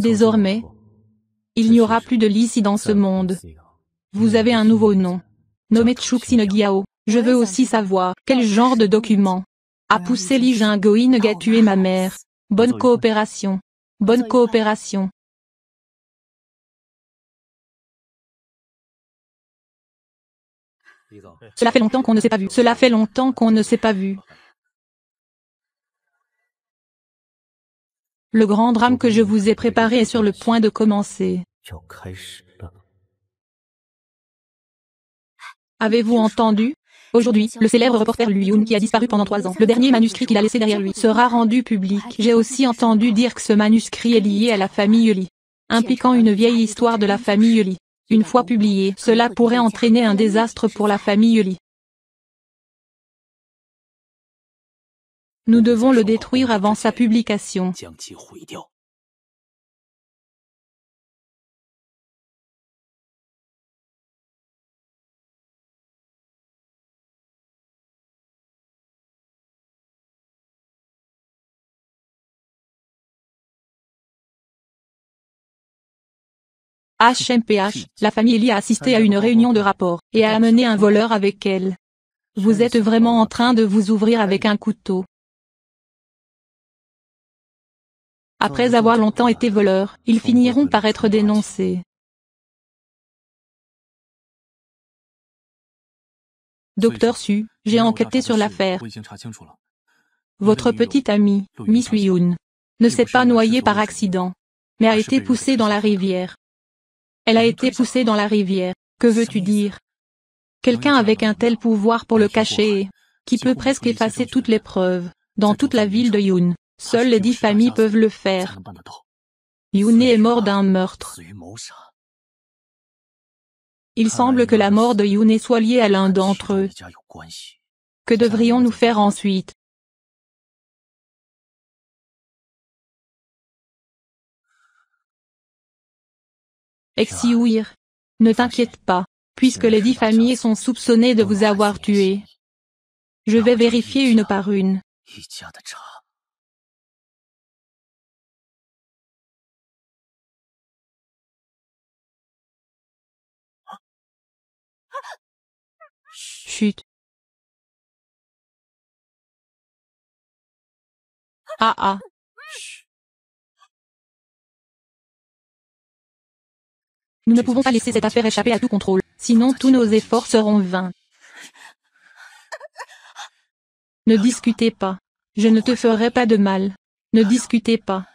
Désormais, il n'y aura plus de Li Si dans ce monde. Vous avez un nouveau nom. Nommé Chuxine Giao. Je veux aussi savoir quel genre de document a poussé Li Jinggoin à tuer ma mère. Bonne coopération. Bonne coopération. Cela fait longtemps qu'on ne s'est pas vu. Cela fait longtemps qu'on ne s'est pas vu. Le grand drame que je vous ai préparé est sur le point de commencer. Avez-vous entendu? Aujourd'hui, le célèbre reporter Lu Yun qui a disparu pendant 3 ans, le dernier manuscrit qu'il a laissé derrière lui, sera rendu public. J'ai aussi entendu dire que ce manuscrit est lié à la famille Li, impliquant une vieille histoire de la famille Li. Une fois publié, cela pourrait entraîner un désastre pour la famille Li. Nous devons le détruire avant sa publication. HMPH, la famille Li a assisté à une réunion de rapport, et a amené un voleur avec elle. Vous êtes vraiment en train de vous ouvrir avec un couteau. Après avoir longtemps été voleurs, ils finiront par être dénoncés. Docteur Su, j'ai enquêté sur l'affaire. Votre petite amie, Miss Li Yun, ne s'est pas noyée par accident, mais a été poussée dans la rivière. Elle a été poussée dans la rivière. Que veux-tu dire? Quelqu'un avec un tel pouvoir pour le cacher et qui peut presque effacer toutes les preuves, dans toute la ville de Yun. Seules les 10 familles peuvent le faire. Yun est mort d'un meurtre. Il semble que la mort de Yun soit liée à l'un d'entre eux. Que devrions-nous faire ensuite? Exiouir. Ne t'inquiète pas, puisque les 10 familles sont soupçonnées de vous avoir tué. Je vais vérifier une par une. Chut. Ah ah. Nous ne pouvons pas laisser cette affaire échapper à tout contrôle, sinon tous nos efforts seront vains. Ne discutez pas. Je ne te ferai pas de mal. Ne discutez pas.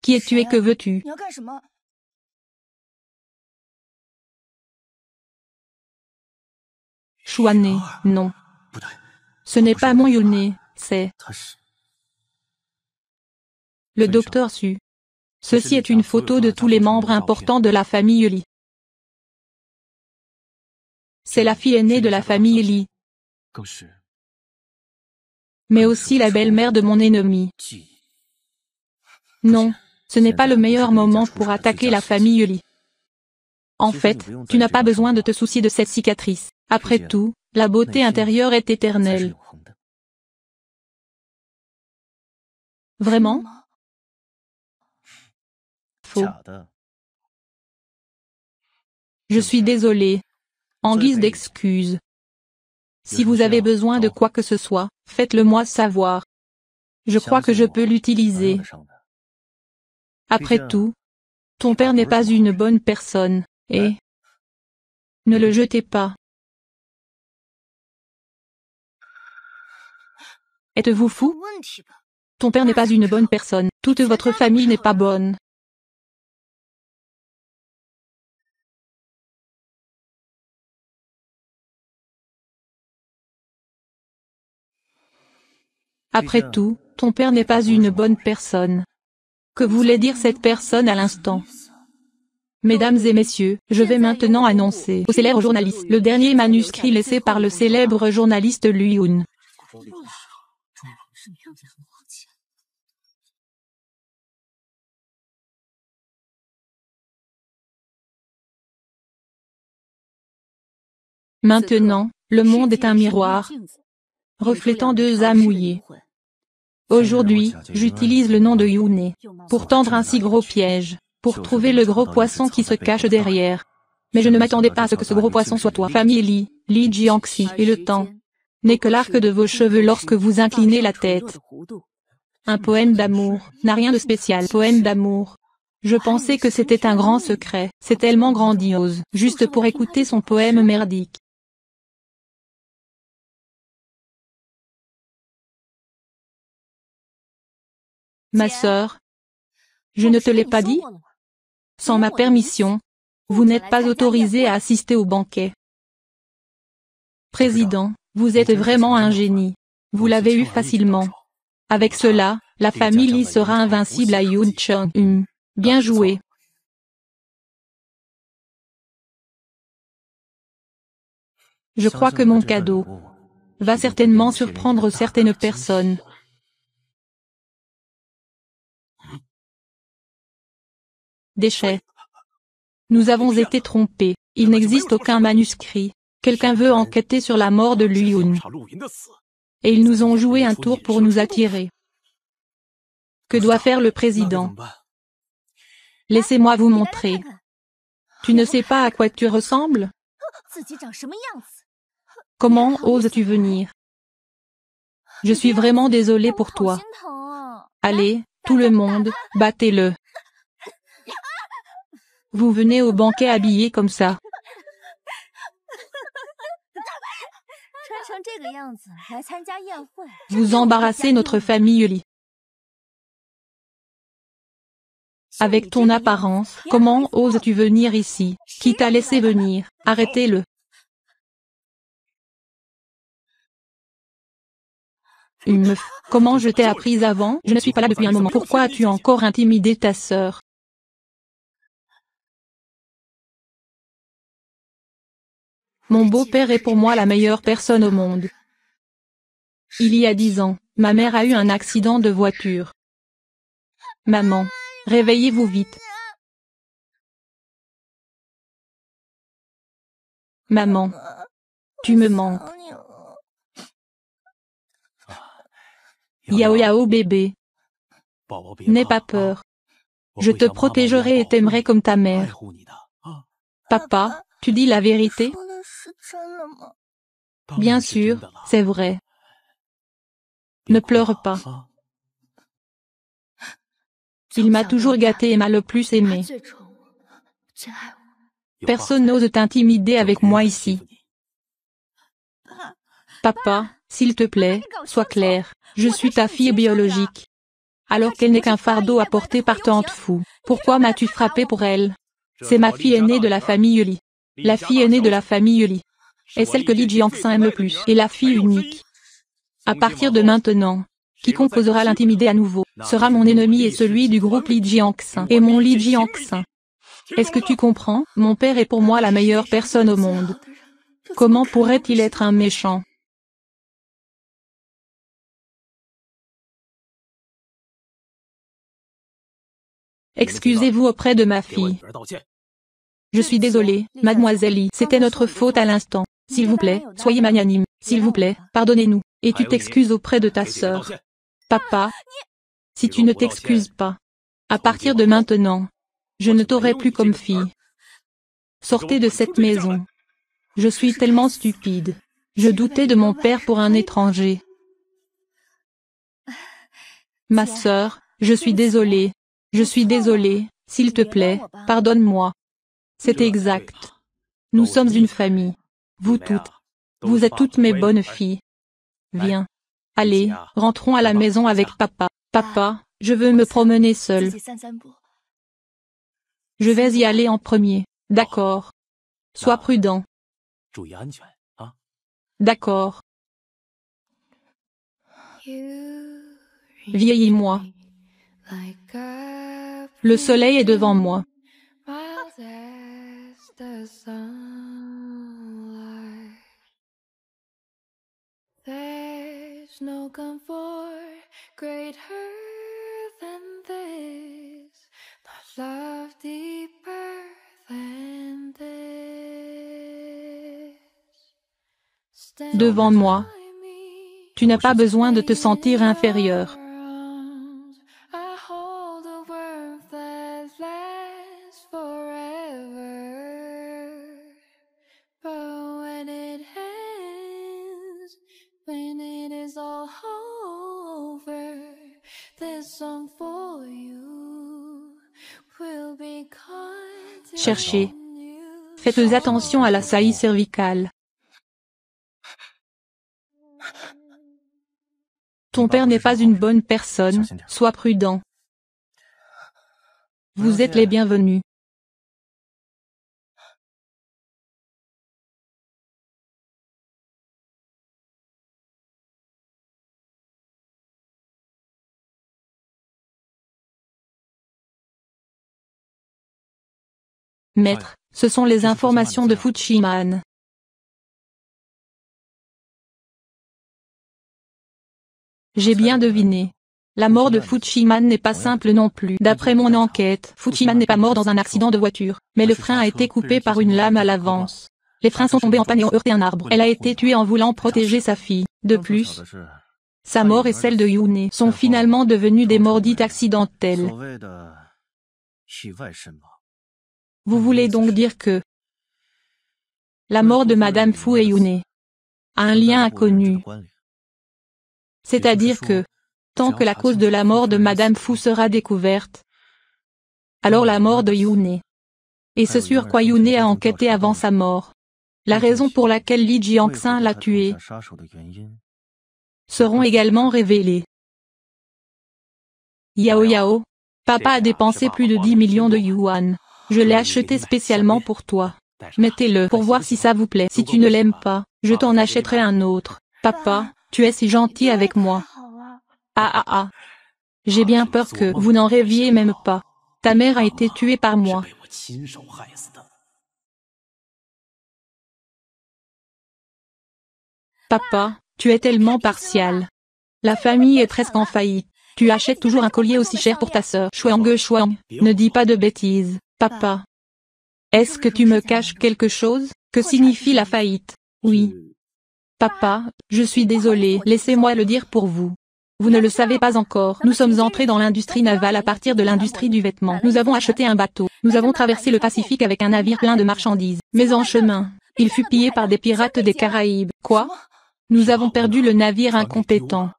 Qui es-tu et que veux-tu? Chouané, non. Ce n'est pas mon Yulné, c'est le docteur Su. Ceci est une photo de tous les membres importants de la famille Li. C'est la fille aînée de la famille Li, mais aussi la belle-mère de mon ennemi. Non, ce n'est pas le meilleur moment pour attaquer la famille Li. En fait, tu n'as pas besoin de te soucier de cette cicatrice. Après tout, la beauté intérieure est éternelle. Vraiment? Faux. Je suis désolé. En guise d'excuse. Si vous avez besoin de quoi que ce soit, faites-le moi savoir. Je crois que je peux l'utiliser. Après tout, ton père n'est pas une bonne personne, et ne le jetez pas. Êtes-vous fou? Ton père n'est pas une bonne personne, toute votre famille n'est pas bonne. Après tout, ton père n'est pas une bonne personne. Que voulait dire cette personne à l'instant? Mesdames et messieurs, je vais maintenant annoncer au célèbre journaliste le dernier manuscrit laissé par le célèbre journaliste Lu Yun. Maintenant, le monde est un miroir, reflétant deux âmes mouillées. Aujourd'hui, j'utilise le nom de Yune, pour tendre un si gros piège, pour trouver le gros poisson qui se cache derrière. Mais je ne m'attendais pas à ce que ce gros poisson soit toi. Famille Li Jiangxi, et le temps n'est que l'arc de vos cheveux lorsque vous inclinez la tête. Un poème d'amour, n'a rien de spécial. Poème d'amour. Je pensais que c'était un grand secret, c'est tellement grandiose, juste pour écouter son poème merdique. Ma sœur, je ne te l'ai pas dit? Sans ma permission, vous n'êtes pas autorisé à assister au banquet. Président, vous êtes vraiment un génie. Vous l'avez eu facilement. Avec cela, la famille Li sera invincible à Yun Chong. Bien joué. Je crois que mon cadeau va certainement surprendre certaines personnes. Déchets. Nous avons été trompés. Il n'existe aucun manuscrit. Quelqu'un veut enquêter sur la mort de Lu Yun. Et ils nous ont joué un tour pour nous attirer. Que doit faire le président? Laissez-moi vous montrer. Tu ne sais pas à quoi tu ressembles? Comment oses-tu venir? Je suis vraiment désolée pour toi. Allez, tout le monde, battez-le. Vous venez au banquet habillé comme ça. Vous embarrassez notre famille Li. Avec ton apparence, comment oses-tu venir ici? Qui t'a laissé venir? Arrêtez-le. Une meuf. Comment je t'ai apprise avant? Je ne suis pas là depuis un moment. Pourquoi as-tu encore intimidé ta sœur? Mon beau-père est pour moi la meilleure personne au monde. Il y a 10 ans, ma mère a eu un accident de voiture. Maman, réveillez-vous vite. Maman, tu me manques. Yao Yao bébé. N'aie pas peur. Je te protégerai et t'aimerai comme ta mère. Papa, tu dis la vérité? Bien sûr, c'est vrai. Ne pleure pas. Il m'a toujours gâté et m'a le plus aimé. Personne n'ose t'intimider avec moi ici. Papa, s'il te plaît, sois clair. Je suis ta fille biologique. Alors qu'elle n'est qu'un fardeau à porter par tante Fou. Pourquoi m'as-tu frappé pour elle? C'est ma fille aînée de la famille Li. La fille aînée de la famille Li. Est celle que Li Jiangxin aime le plus. Et la fille unique. À partir de maintenant, quiconque osera l'intimider à nouveau, sera mon ennemi et celui du groupe Li Jiangxin. Et mon Li Jiangxin. Est-ce que tu comprends? Mon père est pour moi la meilleure personne au monde. Comment pourrait-il être un méchant? Excusez-vous auprès de ma fille. Je suis désolé, mademoiselle Li, c'était notre faute à l'instant. S'il vous plaît, soyez magnanime. S'il vous plaît, pardonnez-nous. Et tu t'excuses auprès de ta sœur. Papa, si tu ne t'excuses pas, à partir de maintenant, je ne t'aurai plus comme fille. Sortez de cette maison. Je suis tellement stupide. Je doutais de mon père pour un étranger. Ma sœur, je suis désolée. Je suis désolée, s'il te plaît, pardonne-moi. C'est exact. Nous sommes une famille. Vous toutes. Vous êtes toutes mes bonnes filles. Viens. Allez, rentrons à la maison avec papa. Papa, je veux me promener seule. Je vais y aller en premier. D'accord. Sois prudent. D'accord. Vieillis-moi. Le soleil est devant moi. There's no comfort greater than this, no love deeper than this. devant moi. Tu n'as pas besoin de te sentir inférieur. Cherchez. Faites attention à la saillie cervicale. Ton père n'est pas une bonne personne, sois prudent. Vous êtes les bienvenus. Maître, ce sont les informations de Fuchiman. J'ai bien deviné. La mort de Fuchiman n'est pas simple non plus. D'après mon enquête, Fuchiman n'est pas mort dans un accident de voiture, mais le frein a été coupé par une lame à l'avance. Les freins sont tombés en panne et ont heurté un arbre. Elle a été tuée en voulant protéger sa fille. De plus, sa mort et celle de Yune sont finalement devenues des morts dites accidentelles. Vous voulez donc dire que la mort de Madame Fu et Yune a un lien inconnu. C'est-à-dire que, tant que la cause de la mort de Madame Fu sera découverte, alors la mort de Yune, et ce sur quoi Yune a enquêté avant sa mort, la raison pour laquelle Li Jiangxin l'a tué, seront également révélées. Yao Yao, papa a dépensé plus de 10 millions de yuan. Je l'ai acheté spécialement pour toi. Mettez-le pour voir si ça vous plaît. Si tu ne l'aimes pas, je t'en achèterai un autre. Papa, tu es si gentil avec moi. Ah ah ah. J'ai bien peur que vous n'en rêviez même pas. Ta mère a été tuée par moi. Papa, tu es tellement partial. La famille est presque en faillite. Tu achètes toujours un collier aussi cher pour ta sœur. Shuang Shuang, ne dis pas de bêtises, papa. Est-ce que tu me caches quelque chose? Que signifie la faillite? Oui. Papa, je suis désolé, laissez-moi le dire pour vous. Vous ne le savez pas encore. Nous sommes entrés dans l'industrie navale à partir de l'industrie du vêtement. Nous avons acheté un bateau. Nous avons traversé le Pacifique avec un navire plein de marchandises. Mais en chemin, il fut pillé par des pirates des Caraïbes. Quoi? Nous avons perdu le navire incompétent.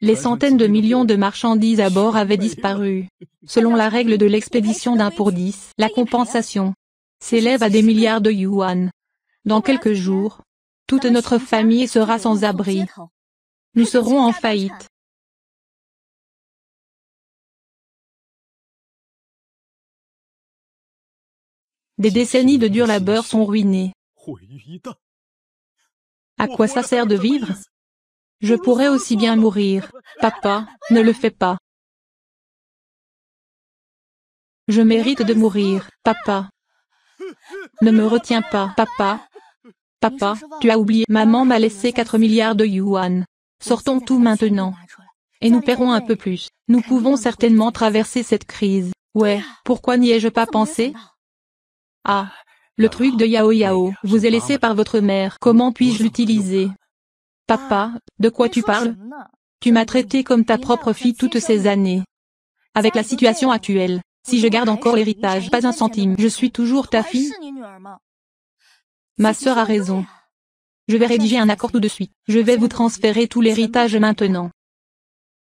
Les centaines de millions de marchandises à bord avaient disparu. Selon la règle de l'expédition d'un pour 10, la compensation s'élève à des milliards de yuan. Dans quelques jours, toute notre famille sera sans abri. Nous serons en faillite. Des décennies de dur labeur sont ruinées. À quoi ça sert de vivre? Je pourrais aussi bien mourir. Papa, ne le fais pas. Je mérite de mourir, papa. Ne me retiens pas, papa. Papa, tu as oublié. Maman m'a laissé 4 milliards de yuan. Sortons tout maintenant. Et nous paierons un peu plus. Nous pouvons certainement traverser cette crise. Ouais, pourquoi n'y ai-je pas pensé? Ah, le truc de Yao Yao, vous est laissé par votre mère. Comment puis-je l'utiliser? Papa, de quoi tu parles? Tu m'as traité comme ta propre fille toutes ces années. Avec la situation actuelle, si je garde encore l'héritage, pas un centime, je suis toujours ta fille? Ma sœur a raison. Je vais rédiger un accord tout de suite. Je vais vous transférer tout l'héritage maintenant.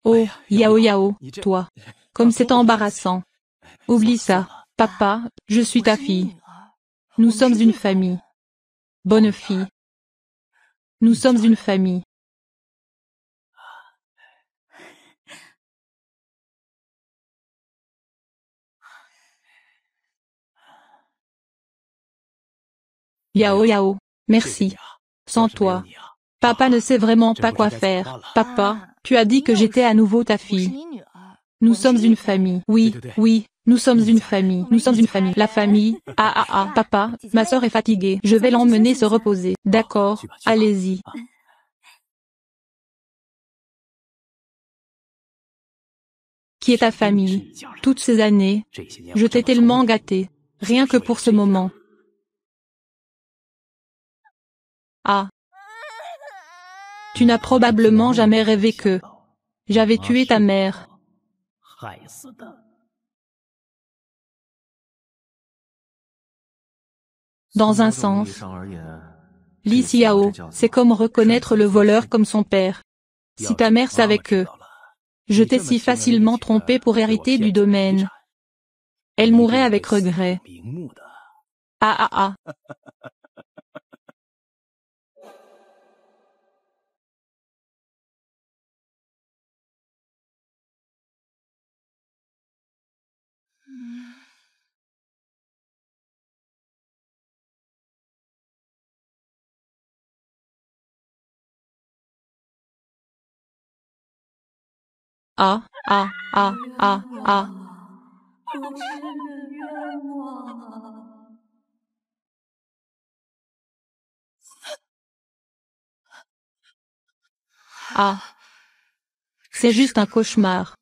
Oh, Yao Yao, toi. Comme c'est embarrassant. Oublie ça. Papa, je suis ta fille. Nous sommes une famille. Bonne fille. Nous sommes une famille. Yao Yao, merci. Sans toi, papa ne sait vraiment pas quoi faire. Papa, tu as dit que j'étais à nouveau ta fille. Nous sommes une famille. Oui, oui, nous sommes une famille. Nous sommes une famille. La famille. Ah ah ah. Papa, ma sœur est fatiguée. Je vais l'emmener se reposer. D'accord, allez-y. Qui est ta famille? Toutes ces années, je t'ai tellement gâté. Rien que pour ce moment. Ah. Tu n'as probablement jamais rêvé que j'avais tué ta mère. Dans un sens, Li Xiao, c'est comme reconnaître le voleur comme son père. Si ta mère savait que je t'ai si facilement trompé pour hériter du domaine, elle mourrait avec regret. Ah ah ah. Ah, ah, ah, ah, ah. Ah. C'est juste un cauchemar.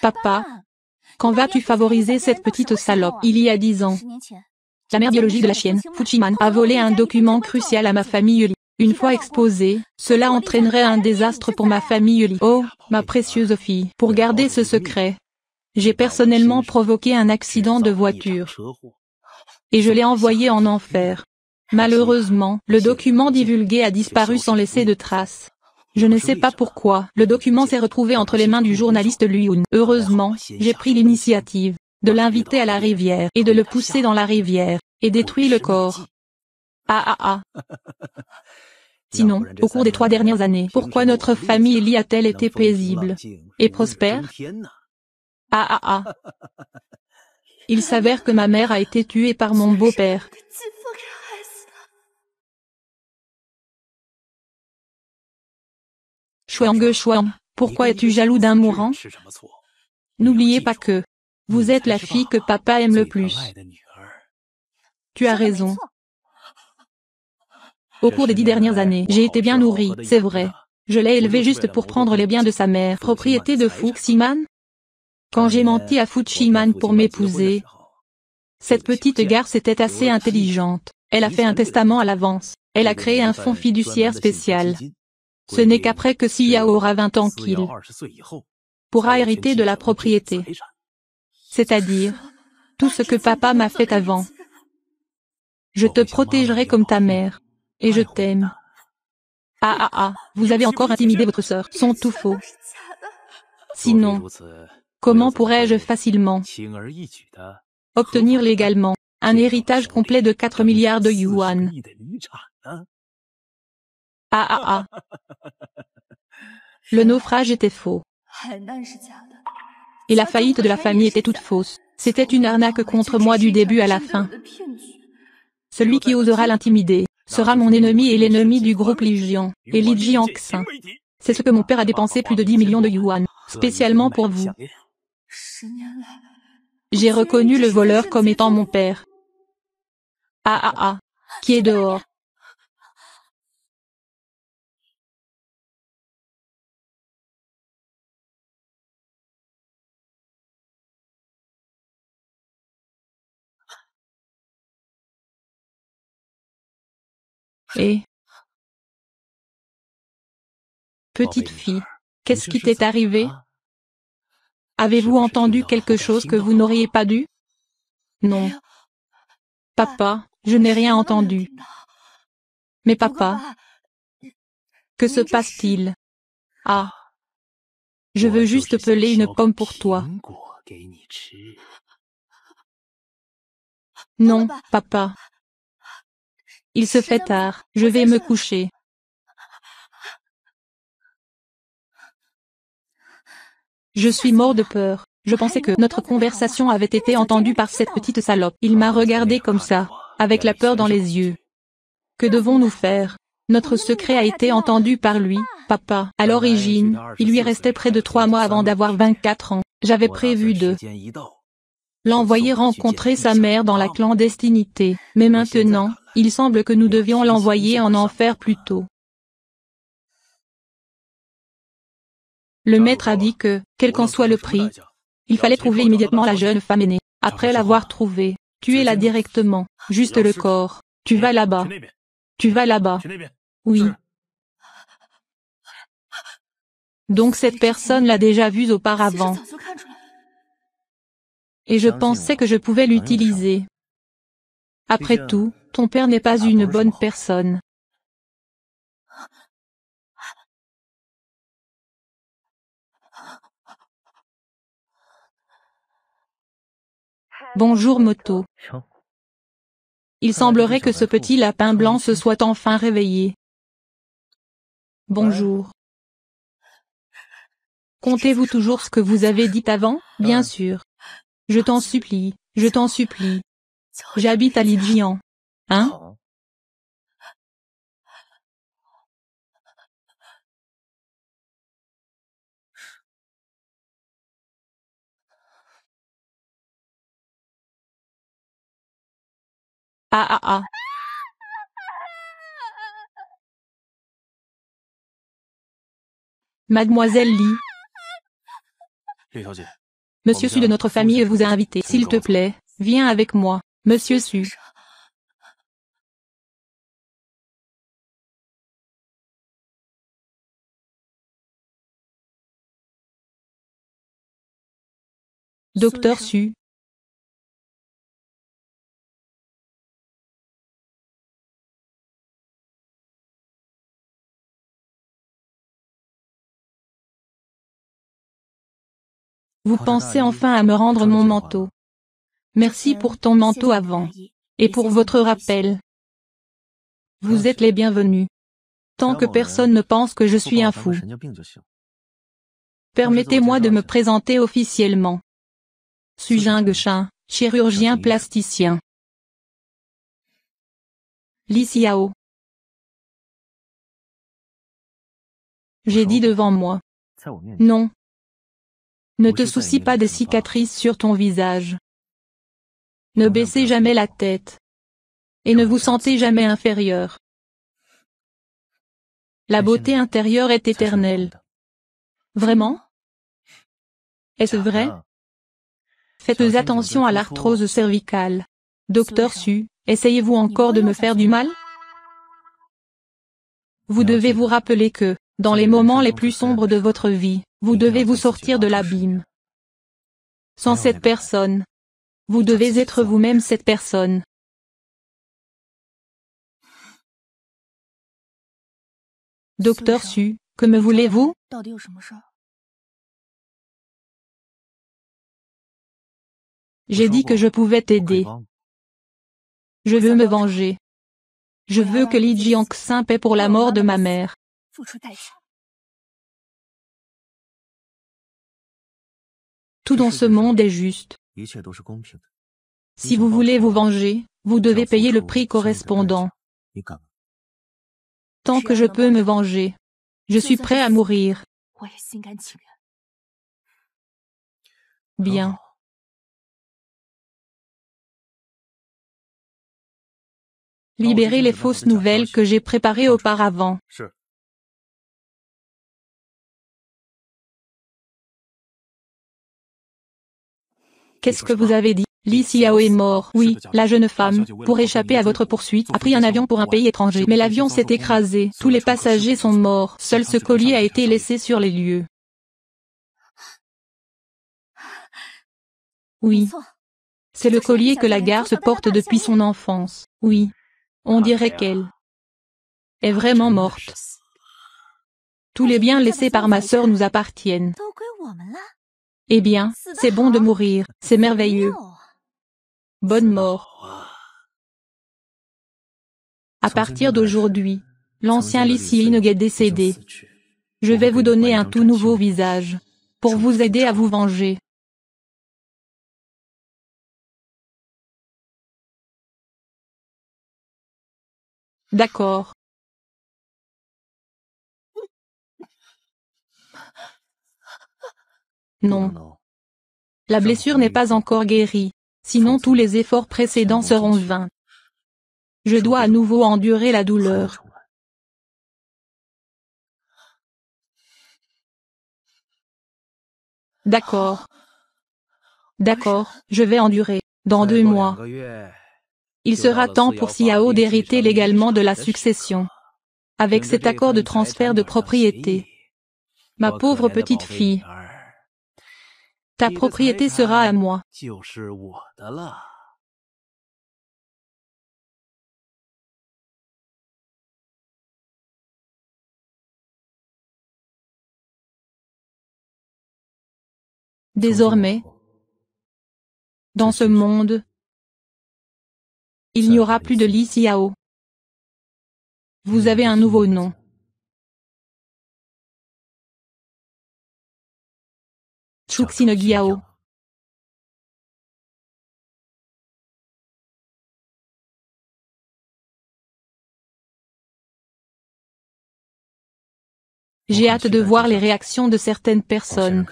Papa, quand vas-tu favoriser cette petite salope? Il y a 10 ans, la mère biologique de la chienne, Fuchiman, a volé un document crucial à ma famille Li. Une fois exposé, cela entraînerait un désastre pour ma famille Li. Oh, ma précieuse fille, pour garder ce secret, j'ai personnellement provoqué un accident de voiture. Et je l'ai envoyé en enfer. Malheureusement, le document divulgué a disparu sans laisser de traces. Je ne sais pas pourquoi, le document s'est retrouvé entre les mains du journaliste Lui Yun. Heureusement, j'ai pris l'initiative de l'inviter à la rivière et de le pousser dans la rivière, et détruit le corps. Ah ah ah. Sinon, au cours des 3 dernières années, pourquoi notre famille Li a-t-elle été paisible et prospère? Ah ah ah. Il s'avère que ma mère a été tuée par mon beau-père. Shuang, pourquoi es-tu jaloux d'un mourant? N'oubliez pas que vous êtes la fille que papa aime le plus. Tu as raison. Au cours des 10 dernières années, j'ai été bien nourrie, c'est vrai. Je l'ai élevée juste pour prendre les biens de sa mère, propriété de Fuximan. Quand j'ai menti à Fuchiman pour m'épouser, cette petite garce était assez intelligente. Elle a fait un testament à l'avance. Elle a créé un fonds fiduciaire spécial. Ce n'est qu'après que Xiao aura 20 ans qu'il pourra hériter de la propriété. C'est-à-dire, tout ce que papa m'a fait avant. Je te protégerai comme ta mère. Et je t'aime. Ah ah ah, vous avez encore intimidé votre sœur, sont tout faux. Sinon, comment pourrais-je facilement obtenir légalement un héritage complet de 4 milliards de yuan? Ah ah ah. Le naufrage était faux. Et la faillite de la famille était toute fausse. C'était une arnaque contre moi du début à la fin. Celui qui osera l'intimider sera mon ennemi et l'ennemi du groupe Li Jian et Li Jiangxin. C'est ce que mon père a dépensé plus de 10 millions de yuan, spécialement pour vous. J'ai reconnu le voleur comme étant mon père. Ah ah ah, qui est dehors? Et petite fille, qu'est-ce qui t'est arrivé? Avez-vous entendu quelque chose que vous n'auriez pas dû? Non. Papa, je n'ai rien entendu. Mais papa, que se passe-t-il? Ah. Je veux juste peler une pomme pour toi. Non, papa. Il se fait tard, je vais me coucher. Je suis mort de peur. Je pensais que notre conversation avait été entendue par cette petite salope. Il m'a regardé comme ça, avec la peur dans les yeux. Que devons-nous faire? Notre secret a été entendu par lui, papa. À l'origine, il lui restait près de 3 mois avant d'avoir 24 ans. J'avais prévu de l'envoyer rencontrer sa mère dans la clandestinité. Mais maintenant, il semble que nous devions l'envoyer en enfer plus tôt. Le maître a dit que, quel qu'en soit le prix, il fallait trouver immédiatement la jeune femme aînée. Après l'avoir trouvée, tuez-la directement, juste le corps. Tu vas là-bas. Tu vas là-bas. Oui. Donc cette personne l'a déjà vue auparavant. Et je pensais que je pouvais l'utiliser. Après tout, ton père n'est pas une bonne personne. Bonjour Moto. Il semblerait que ce petit lapin blanc se soit enfin réveillé. Bonjour. Comptez-vous toujours ce que vous avez dit avant? Bien sûr. Je t'en supplie, je t'en supplie. J'habite à Lijian. Hein? Ah ah ah. Mademoiselle Li. Monsieur Su de notre famille vous a invité. S'il te plaît, viens avec moi, Monsieur Su. Docteur Su. Vous pensez enfin à me rendre mon manteau. Merci pour ton manteau avant. Et pour votre rappel. Vous êtes les bienvenus. Tant que personne ne pense que je suis un fou. Permettez-moi de me présenter officiellement. Su Jingchen, chirurgien plasticien. Li Xiao. J'ai dit devant moi. Non. Ne te soucie pas des cicatrices sur ton visage. Ne baissez jamais la tête. Et ne vous sentez jamais inférieur. La beauté intérieure est éternelle. Vraiment? Est-ce vrai? Faites attention à l'arthrose cervicale. Docteur Su, essayez-vous encore de me faire du mal? Vous devez vous rappeler que, dans les moments les plus sombres de votre vie, vous devez vous sortir de l'abîme. Sans cette personne, vous devez être vous-même cette personne. Docteur Su, que me voulez-vous? J'ai dit que je pouvais t'aider. Je veux me venger. Je veux que Li Jiangxin paie pour la mort de ma mère. Tout dans ce monde est juste. Si vous voulez vous venger, vous devez payer le prix correspondant. Tant que je peux me venger, je suis prêt à mourir. Bien. Libérez les fausses nouvelles que j'ai préparées auparavant. Qu'est-ce que vous avez dit? Li Xiao est mort. Oui, la jeune femme, pour échapper à votre poursuite, a pris un avion pour un pays étranger. Mais l'avion s'est écrasé. Tous les passagers sont morts. Seul ce collier a été laissé sur les lieux. Oui. C'est le collier que la garce porte depuis son enfance. Oui. On dirait qu'elle est vraiment morte. Tous les biens laissés par ma sœur nous appartiennent. Eh bien, c'est bon de mourir, c'est merveilleux. Bonne mort. À partir d'aujourd'hui, l'ancien Li Xining est décédé. Je vais vous donner un tout nouveau visage, pour vous aider à vous venger. D'accord. Non. La blessure n'est pas encore guérie, sinon tous les efforts précédents seront vains. Je dois à nouveau endurer la douleur. D'accord. D'accord, je vais endurer. Dans 2 mois. Il sera temps pour Xiao d'hériter légalement de la succession. Avec cet accord de transfert de propriété. Ma pauvre petite fille. Ta propriété sera à moi. Désormais, dans ce monde, il n'y aura plus de Li Xiao. Vous avez un nouveau nom. Chuxine Giao. J'ai hâte de voir les réactions de certaines personnes.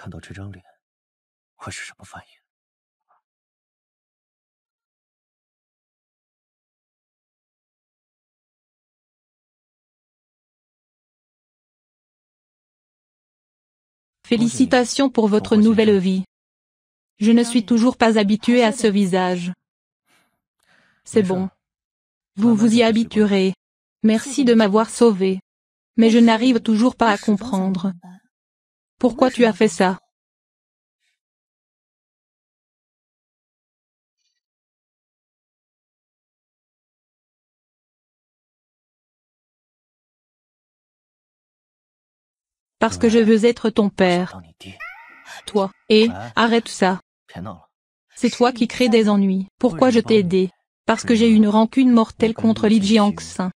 Félicitations pour votre nouvelle vie. Je ne suis toujours pas habitué à ce visage. C'est bon. Vous vous y habituerez. Merci de m'avoir sauvé. Mais je n'arrive toujours pas à comprendre. Pourquoi tu as fait ça? Parce que je veux être ton père. Toi, arrête ça. C'est toi qui crée des ennuis. Pourquoi je t'ai aidé? Parce que j'ai une rancune mortelle contre Li Jiangxin.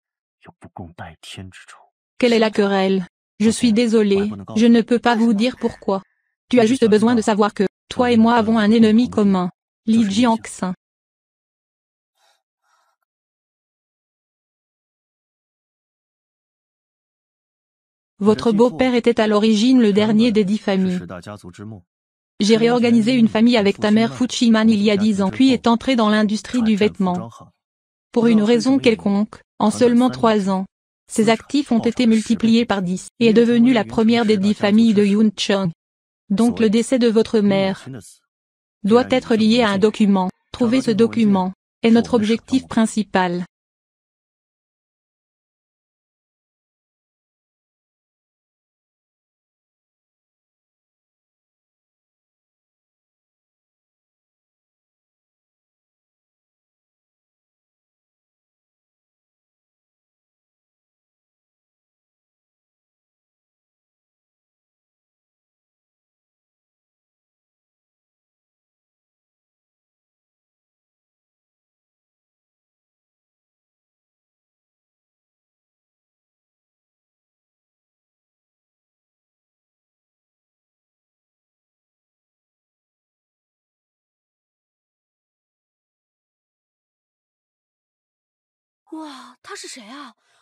Quelle est la querelle? Je suis désolé, je ne peux pas vous dire pourquoi. Tu as juste besoin de savoir que, toi et moi avons un ennemi commun. Li Jiangxin. Votre beau-père était à l'origine le dernier des 10 familles. J'ai réorganisé une famille avec ta mère Fuchiman il y a 10 ans puis est entré dans l'industrie du vêtement. Pour une raison quelconque, en seulement 3 ans, ses actifs ont été multipliés par 10 et est devenue la première des 10 familles de Yuncheng. Donc le décès de votre mère doit être lié à un document. Trouver ce document est notre objectif principal.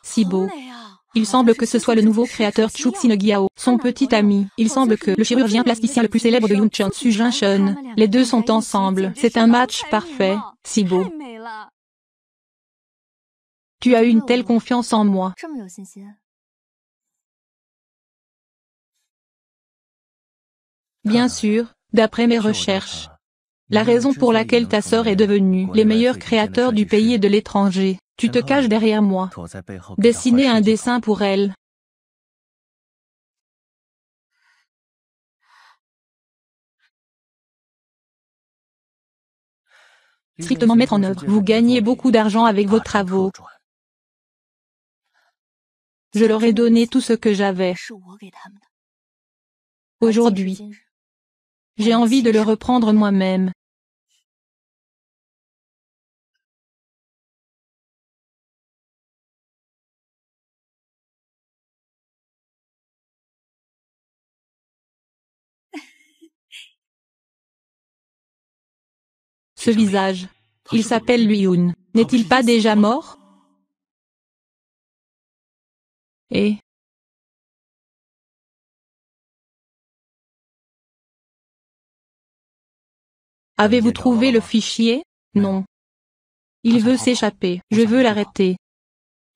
Si beau. Il semble que ce soit le nouveau créateur Chuxine Giao, son petit ami. Il semble que le chirurgien plasticien le plus célèbre de Yuncheng, Su Jinshen. Les deux sont ensemble. C'est un match parfait. Si beau. Tu as une telle confiance en moi. Bien sûr, d'après mes recherches. La raison pour laquelle ta sœur est devenue les meilleurs créateurs du pays et de l'étranger. Tu te caches derrière moi. Dessiner un dessin pour elle. Strictement mettre en œuvre. Vous gagnez beaucoup d'argent avec vos travaux. Je leur ai donné tout ce que j'avais. Aujourd'hui, j'ai envie de le reprendre moi-même. Ce visage. Il s'appelle Luyun. N'est-il pas déjà mort? Et Avez-vous trouvé le fichier? Non. Il veut s'échapper. Je veux l'arrêter.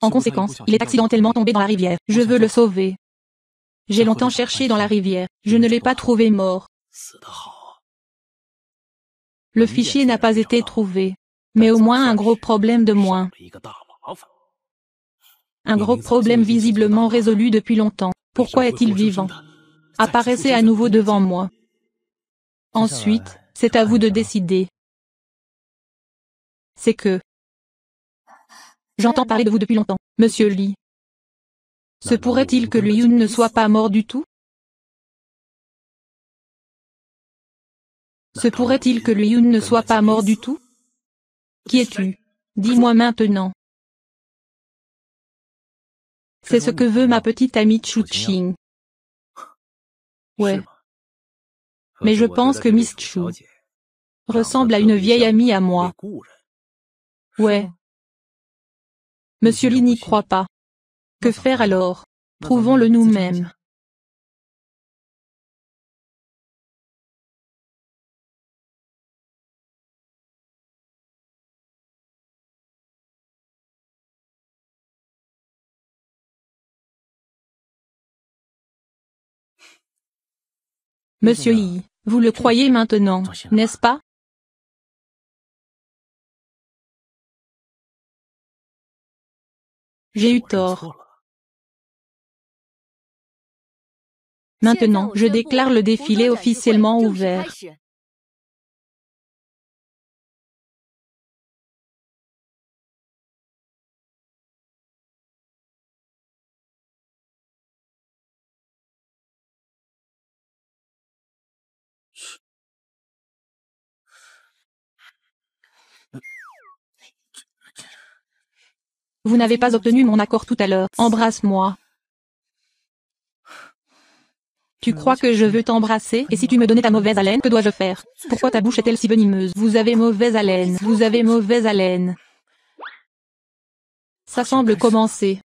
En conséquence, il est accidentellement tombé dans la rivière. Je veux le sauver. J'ai longtemps cherché dans la rivière. Je ne l'ai pas trouvé mort. Le fichier n'a pas été trouvé. Mais au moins un gros problème de moins. Un gros problème visiblement résolu depuis longtemps. Pourquoi est-il vivant? Apparaissez à nouveau devant moi. Ensuite, c'est à vous de décider. C'est que... J'entends parler de vous depuis longtemps, Monsieur Lee. Se pourrait-il que Liu ne soit pas mort du tout? Se pourrait-il que Liu ne soit pas mort du tout? Qui es-tu? Dis-moi maintenant. C'est ce que veut ma petite amie Chu-Ching. Ouais. Mais je pense que Miss Chu ressemble à une vieille amie à moi. Ouais. Monsieur Lee n'y croit pas. Que faire alors? Prouvons-le nous-mêmes. Monsieur Yi, vous le croyez maintenant, n'est-ce pas? J'ai eu tort. Maintenant, je déclare le défilé officiellement ouvert. Vous n'avez pas obtenu mon accord tout à l'heure. Embrasse-moi. Tu crois que je veux t'embrasser? Et si tu me donnais ta mauvaise haleine, que dois-je faire? Pourquoi ta bouche est-elle si venimeuse? Vous avez mauvaise haleine. Vous avez mauvaise haleine. Ça semble commencer.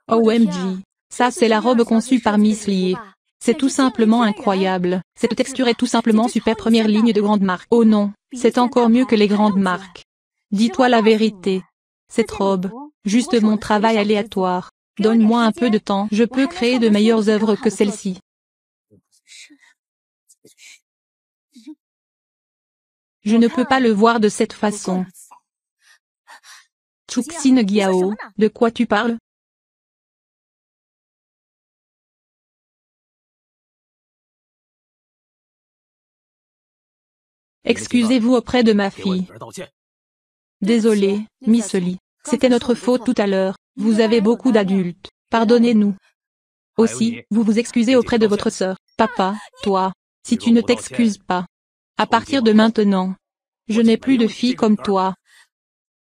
OMG. Ça c'est la robe conçue par Miss Lee. C'est tout simplement incroyable. Cette texture est tout simplement super première ligne de grande marque. Oh non, c'est encore mieux que les grandes marques. Dis-toi la vérité. Cette robe, juste mon travail aléatoire. Donne-moi un peu de temps, je peux créer de meilleures œuvres que celle-ci. Je ne peux pas le voir de cette façon. Chuxin Giao, de quoi tu parles? Excusez-vous auprès de ma fille. Désolé, Miss Lee. C'était notre faute tout à l'heure. Vous avez beaucoup d'adultes. Pardonnez-nous. Aussi, vous vous excusez auprès de votre sœur. Papa, toi, si tu ne t'excuses pas. À partir de maintenant, je n'ai plus de fille comme toi.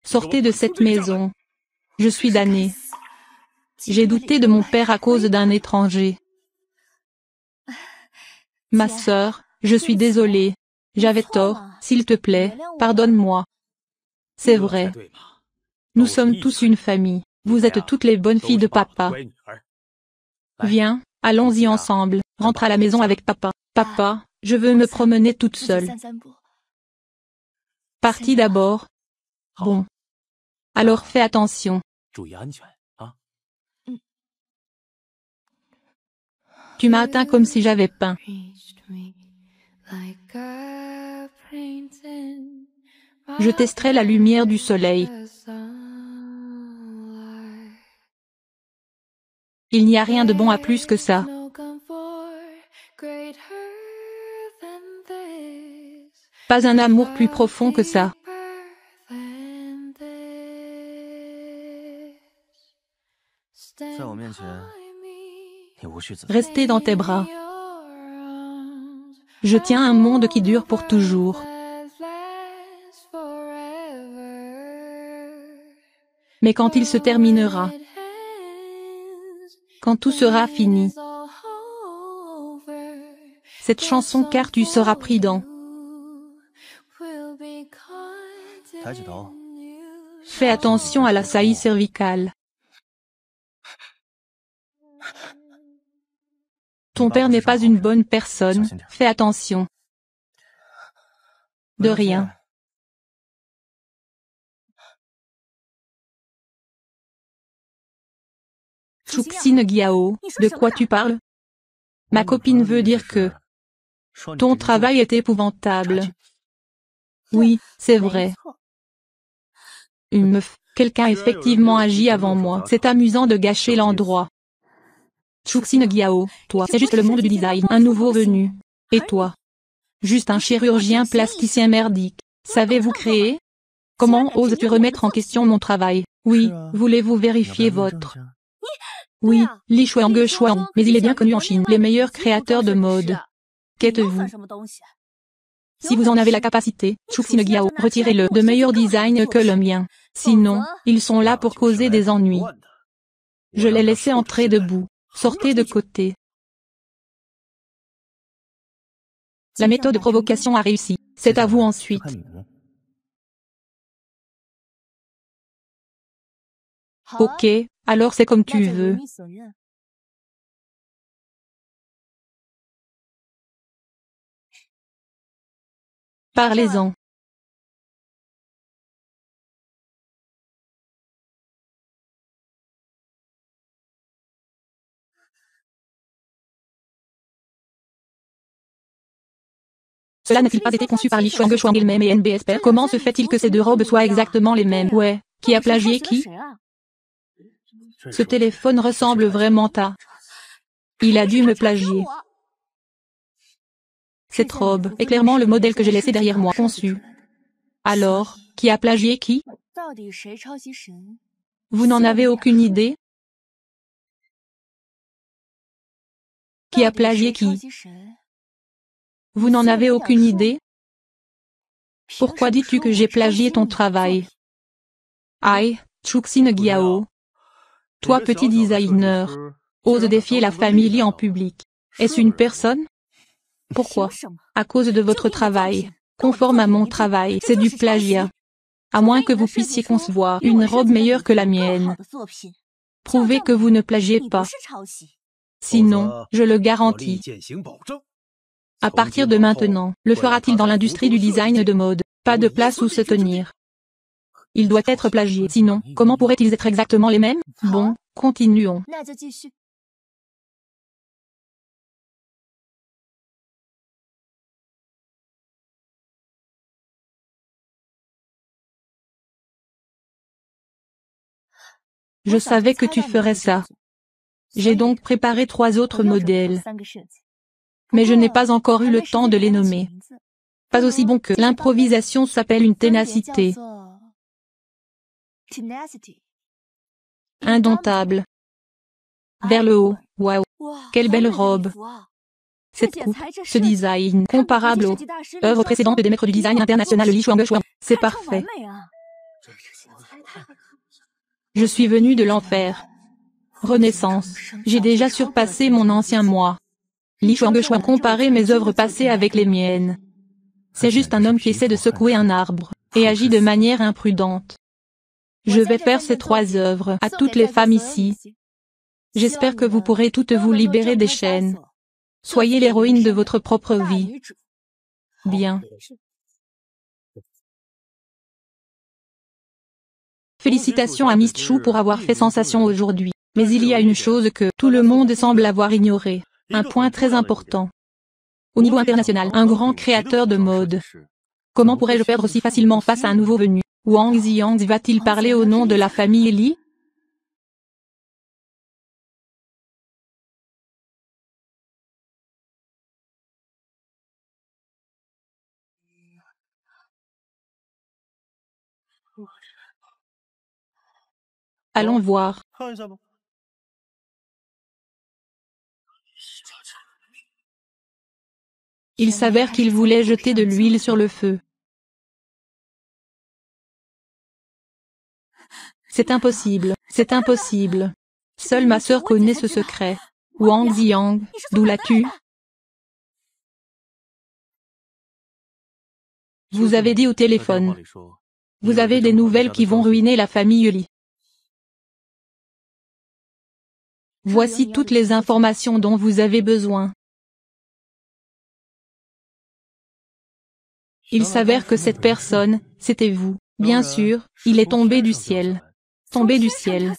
Sortez de cette maison. Je suis damnée. J'ai douté de mon père à cause d'un étranger. Ma sœur, je suis désolée. J'avais tort, s'il te plaît, pardonne-moi. C'est vrai. Nous sommes tous une famille. Vous êtes toutes les bonnes filles de papa. Viens, allons-y ensemble. Rentre à la maison avec papa. Papa, je veux me promener toute seule. Parti d'abord. Bon. Alors fais attention. Tu m'as atteint comme si j'avais peint. Je testerai la lumière du soleil. Il n'y a rien de bon à plus que ça. Pas un amour plus profond que ça. Restez dans tes bras. Je tiens un monde qui dure pour toujours. Mais quand il se terminera, quand tout sera fini, cette chanson car tu seras pris dans. Fais attention à la saillie cervicale. Ton père n'est pas une bonne personne, fais attention. De rien. Chuxin Giao, de quoi tu parles? Ma copine veut dire que ton travail est épouvantable. Oui, c'est vrai. Une meuf, quelqu'un effectivement agit avant moi. C'est amusant de gâcher l'endroit. Chuxin Giao, toi, c'est juste le monde du design, un nouveau venu. Et toi? Juste un chirurgien plasticien merdique. Savez-vous créer? Comment oses-tu remettre en question mon travail? Oui, voulez-vous vérifier votre... Oui, Li Shuang, mais il est bien connu en Chine, les meilleurs créateurs de mode. Qu'êtes-vous? Si vous en avez la capacité, Chuxin Giao, retirez-le, de meilleur design que le mien. Sinon, ils sont là pour causer des ennuis. Je les laissais entrer debout. Sortez de côté. La méthode de provocation a réussi. C'est à vous ensuite. Ok, alors c'est comme tu veux. Parlez-en. Cela n'a-t-il pas été conçu par Li Shuang elle-même et NBSP? Comment se fait-il que ces deux robes soient exactement les mêmes? Ouais, qui a plagié qui? Ce téléphone ressemble vraiment à... Il a dû me plagier. Cette robe est clairement le modèle que j'ai laissé derrière moi conçu. Alors, qui a plagié qui? Vous n'en avez aucune idée? Qui a plagié qui? Vous n'en avez aucune idée? Pourquoi dis-tu que j'ai plagié ton travail? Aïe, Chuxin Giao. Toi petit designer, ose défier la famille Li en public. Est-ce une personne? Pourquoi? À cause de votre travail. Conforme à mon travail, c'est du plagiat. À moins que vous puissiez concevoir une robe meilleure que la mienne. Prouvez que vous ne plagiez pas. Sinon, je le garantis. À partir de maintenant, le fera-t-il dans l'industrie du design de mode? Pas de place où se tenir. Il doit être plagié. Sinon, comment pourraient-ils être exactement les mêmes? Bon, continuons. Je savais que tu ferais ça. J'ai donc préparé 3 autres modèles. Mais je n'ai pas encore eu le temps de les nommer. Pas aussi bon que l'improvisation s'appelle une ténacité. Indomptable. Vers le haut, waouh. Quelle belle robe. Cette coupe, ce design, comparable aux œuvres précédentes des maîtres du design international Li Shuang. C'est parfait. Je suis venu de l'enfer. Renaissance. J'ai déjà surpassé mon ancien moi. Li Shuang comparer mes œuvres passées avec les miennes. C'est juste un homme qui essaie de secouer un arbre, et agit de manière imprudente. Je vais faire ces 3 œuvres à toutes les femmes ici. J'espère que vous pourrez toutes vous libérer des chaînes. Soyez l'héroïne de votre propre vie. Bien. Félicitations à Miss Chou pour avoir fait sensation aujourd'hui. Mais il y a une chose que tout le monde semble avoir ignoré. Un point très important. Au niveau international, un grand créateur de mode. Comment pourrais-je perdre si facilement face à un nouveau venu? Wang Ziyang va-t-il parler au nom de la famille Li? Allons voir. Il s'avère qu'il voulait jeter de l'huile sur le feu. C'est impossible, c'est impossible. Seule ma sœur connaît ce secret. Wang Ziyang, d'où l'as-tu? Vous avez dit au téléphone. Vous avez des nouvelles qui vont ruiner la famille Li. Voici toutes les informations dont vous avez besoin. Il s'avère que cette personne, c'était vous. Bien sûr, il est tombé du ciel. Tombé du ciel.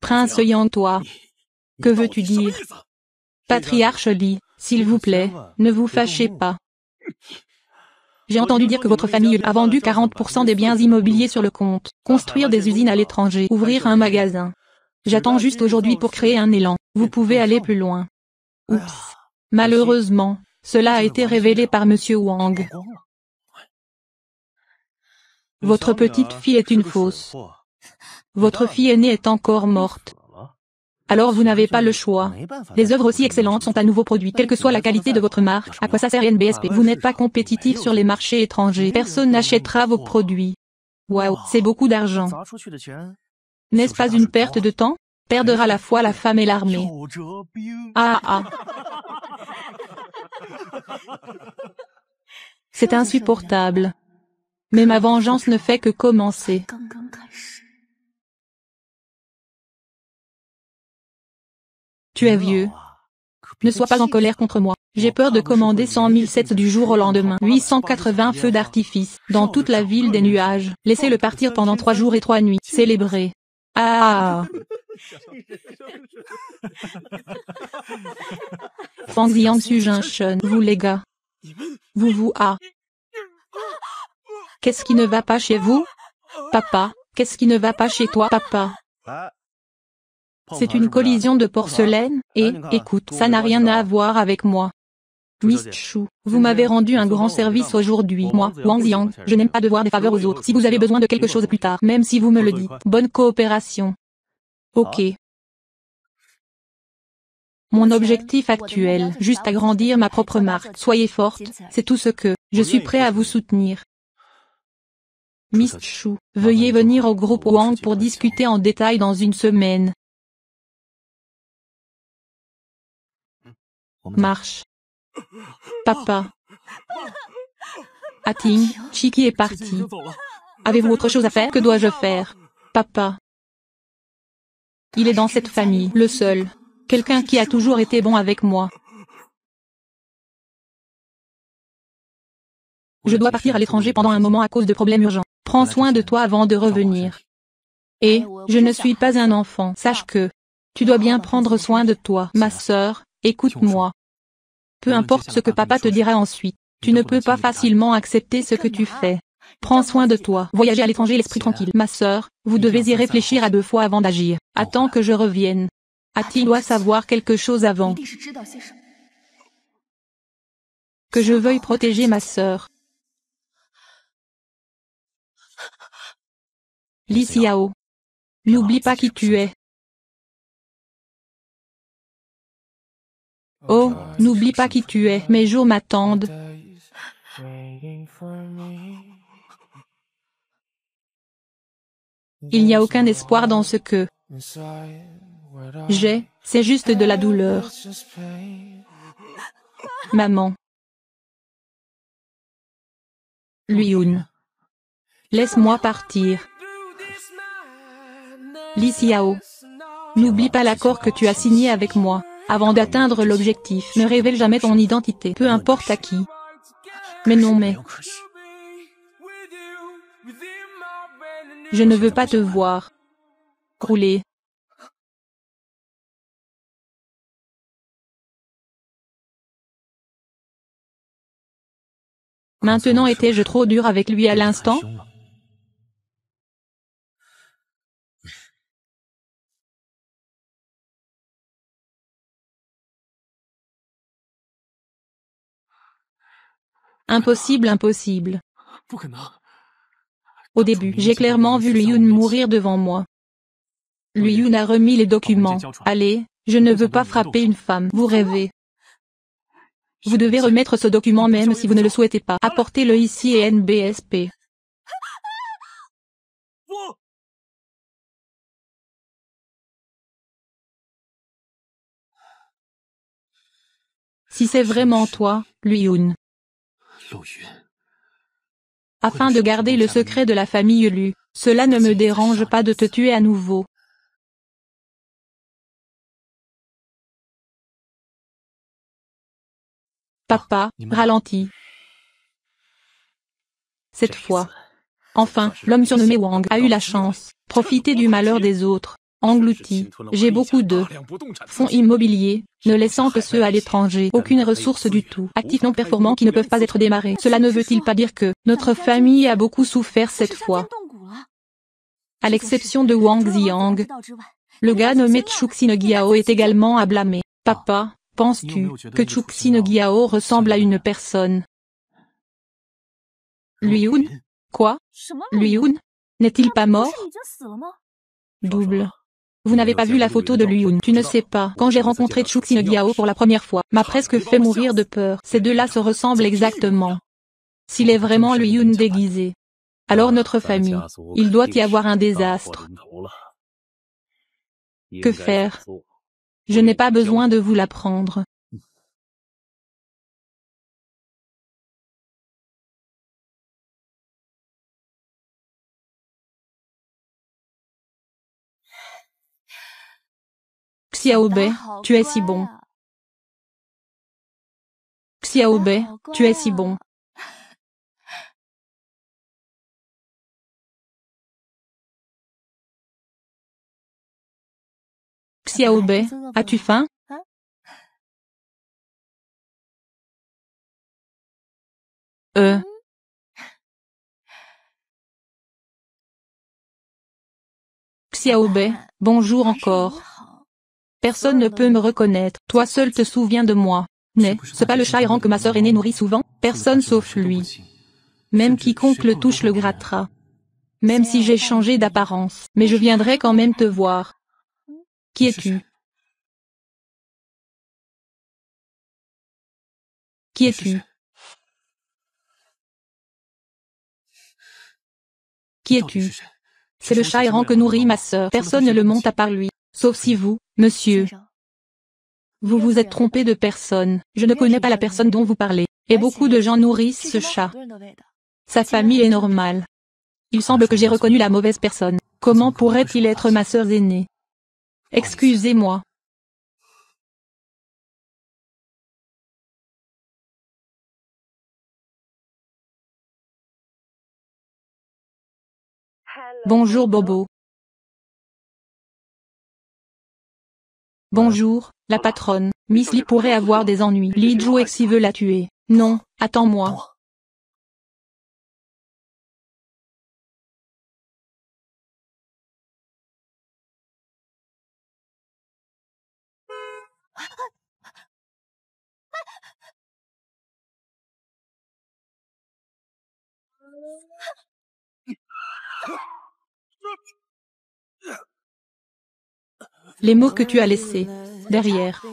Prince Yang, toi. Que veux-tu dire? Patriarche Li, s'il vous plaît, ne vous fâchez pas. J'ai entendu dire que votre famille a vendu 40% des biens immobiliers sur le compte, construire des usines à l'étranger, ouvrir un magasin. J'attends juste aujourd'hui pour créer un élan. Vous pouvez aller plus loin. Oups. Malheureusement, cela a été révélé par Monsieur Wang. Votre petite fille est une fausse. Votre fille aînée est encore morte. Alors vous n'avez pas le choix. Des œuvres aussi excellentes sont à nouveau produites, quelle que soit la qualité de votre marque. À quoi ça sert NBSP? Vous n'êtes pas compétitif sur les marchés étrangers. Personne n'achètera vos produits. Waouh, c'est beaucoup d'argent. N'est-ce pas une perte de temps? Perdre à la fois la femme et l'armée. Ah ah. C'est insupportable. Mais ma vengeance ne fait que commencer. Tu es vieux. Ne sois pas en colère contre moi. J'ai peur de commander 100 000 sets du jour au lendemain. 880 feux d'artifice, dans toute la ville des nuages. Laissez-le partir pendant 3 jours et 3 nuits. Célébrer. Ah. Fang Jiangsu Junction. Vous les gars. Ah. Qu'est-ce qui ne va pas chez vous? Papa, qu'est-ce qui ne va pas chez toi, papa? C'est une collision de porcelaine, et, écoute, ça n'a rien à voir avec moi. Miss Chu, vous m'avez rendu un grand service aujourd'hui. Moi, Wang Yang, je n'aime pas devoir des faveurs aux autres. Si vous avez besoin de quelque chose plus tard, même si vous me le dites, bonne coopération. Ok. Mon objectif actuel, juste agrandir ma propre marque. Soyez forte, c'est tout ce que, je suis prêt à vous soutenir. Miss Chu, veuillez venir au groupe Wang pour discuter en détail dans une semaine. Marche. Papa. Ating, Chiki est parti. Avez-vous autre chose à faire? Que dois-je faire? Papa. Il est dans cette famille, le seul. Quelqu'un qui a toujours été bon avec moi. Je dois partir à l'étranger pendant un moment à cause de problèmes urgents. Prends soin de toi avant de revenir. Et, je ne suis pas un enfant. Sache que, tu dois bien prendre soin de toi. Ma sœur, écoute-moi. Peu importe ce que papa te dira ensuite, tu ne peux pas facilement accepter ce que tu fais. Prends soin de toi. Voyager à l'étranger l'esprit tranquille. Ma sœur, vous devez y réfléchir à 2 fois avant d'agir. Attends que je revienne. A-t-il doit savoir quelque chose avant que je veuille protéger ma sœur. Li Xiao. N'oublie pas qui tu es. Oh, n'oublie pas qui tu es. Mes jours m'attendent. Il n'y a aucun espoir dans ce que j'ai, c'est juste de la douleur. Maman. Luyun. Laisse-moi partir. Li Xiao. N'oublie pas l'accord que tu as signé avec moi. Avant d'atteindre l'objectif, ne révèle jamais ton identité, peu importe à qui. Mais non mais... Je ne veux pas te voir rouler. Maintenant étais-je trop dur avec lui à l'instant? Impossible, impossible. Au début, j'ai clairement vu Luyun mourir devant moi. Luyun a remis les documents. Allez, je ne veux pas frapper une femme. Vous rêvez. Vous devez remettre ce document même si vous ne le souhaitez pas. Apportez-le ici et NBSP. Si c'est vraiment toi, Luyun. Afin de garder le secret de la famille Lu, cela ne me dérange pas de te tuer à nouveau. Papa, ralentis. Cette fois. Enfin, l'homme surnommé Wang a eu la chance, profiter du malheur des autres, englouti. J'ai beaucoup de fonds immobiliers, ne laissant que ceux à l'étranger, aucune ressource du tout, actifs non performants qui ne peuvent pas être démarrés. Cela ne veut-il pas dire que notre famille a beaucoup souffert cette fois? À l'exception de Wang Xiang, le gars nommé Chuxin Giao est également à blâmer. Papa, penses-tu que Chuxin Giao ressemble à une personne? Luyun? Quoi? Luyun? N'est-il pas mort? Double. Vous n'avez pas vu la photo de Luyun. Tu ne sais pas. Quand j'ai rencontré Chuxin Giao pour la première fois, m'a presque fait mourir de peur. Ces deux-là se ressemblent exactement. S'il est vraiment Luyun déguisé, alors notre famille, il doit y avoir un désastre. Que faire? Je n'ai pas besoin de vous l'apprendre. Xiaobei, tu es si bon. Xiaobei, tu es si bon. Xiaobei, as-tu faim? Xiaobei, bonjour encore. Personne ne peut me reconnaître. Toi seul te souviens de moi. N'est-ce pas le chat errant que ma sœur aînée nourrit souvent? Personne sauf lui. Même quiconque le touche le grattera. Même si j'ai changé d'apparence. Mais je viendrai quand même te voir. Qui es-tu? Qui es-tu? Qui es-tu? C'est le chat errant que nourrit ma sœur. Personne ne le monte à part lui. Sauf si vous, monsieur. Vous vous êtes trompé de personne. Je ne connais pas la personne dont vous parlez. Et beaucoup de gens nourrissent ce chat. Sa famille est normale. Il semble que j'ai reconnu la mauvaise personne. Comment pourrait-il être ma sœur aînée? Excusez-moi. Bonjour Bobo. Bonjour, la patronne. Miss Lee pourrait avoir des ennuis. Li Juexi veut la tuer. Non, attends-moi. Les mots que tu as laissés derrière.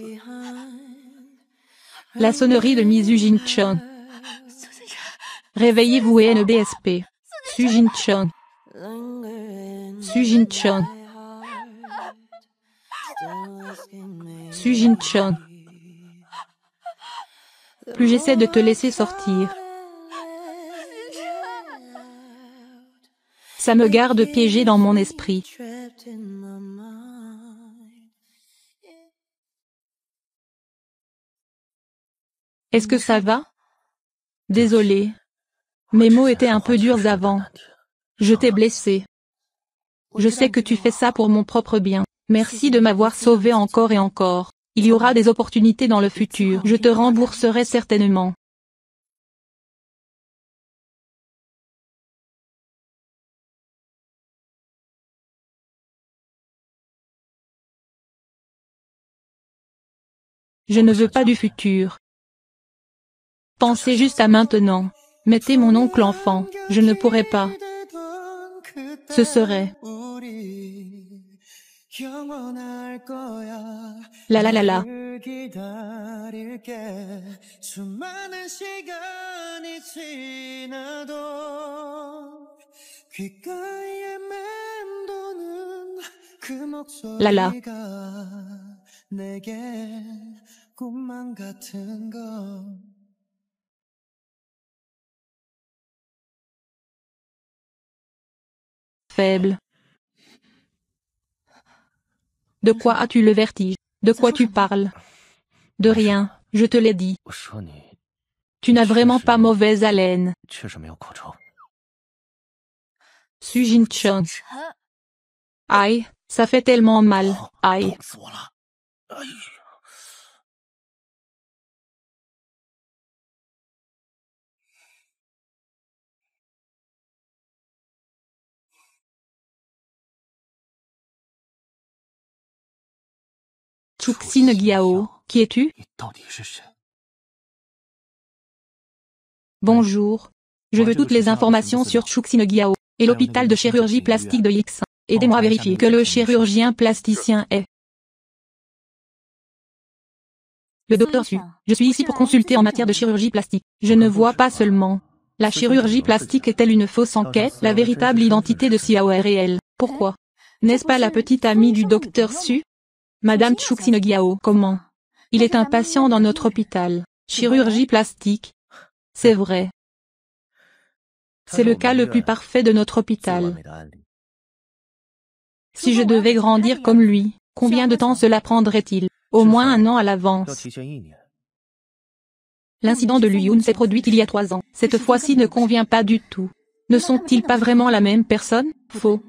La sonnerie de Miss Jin-chan. Réveillez-vous et NBSP. Su-Jin-chan. Su-Jin-chan. Su-Jin-chan. Plus j'essaie de te laisser sortir, ça me garde piégé dans mon esprit. Est-ce que ça va? Désolé. Mes mots étaient un peu durs avant. Je t'ai blessé. Je sais que tu fais ça pour mon propre bien. Merci de m'avoir sauvé encore et encore. Il y aura des opportunités dans le futur. Je te rembourserai certainement. Je ne veux pas du futur. Pensez juste à maintenant. Mettez mon oncle enfant. Je ne pourrais pas. Ce serait... La la la la. La la. Faible. De quoi as-tu le vertige? De quoi tu parles? De rien, je te l'ai dit. Tu n'as vraiment pas mauvaise haleine. Su Jin-chun. Aïe, ça fait tellement mal, aïe. Chuxin Giao, qui es-tu? Bonjour. Je veux toutes les informations sur Chuxin Giao, et l'hôpital de chirurgie plastique de Yixin. Aidez-moi à vérifier que le chirurgien plasticien est le docteur Su. Je suis ici pour consulter en matière de chirurgie plastique. Je ne vois pas seulement. La chirurgie plastique est-elle une fausse enquête? La véritable identité de Xiao est réelle. Pourquoi? N'est-ce pas la petite amie du docteur Su? Madame Chuxin Giao, comment? Il est un patient dans notre hôpital. Chirurgie plastique. C'est vrai. C'est le cas le plus parfait de notre hôpital. Si je devais grandir comme lui, combien de temps cela prendrait-il? Au moins 1 an à l'avance. L'incident de Luyun s'est produit il y a 3 ans. Cette fois-ci ne convient pas du tout. Ne sont-ils pas vraiment la même personne? Faux.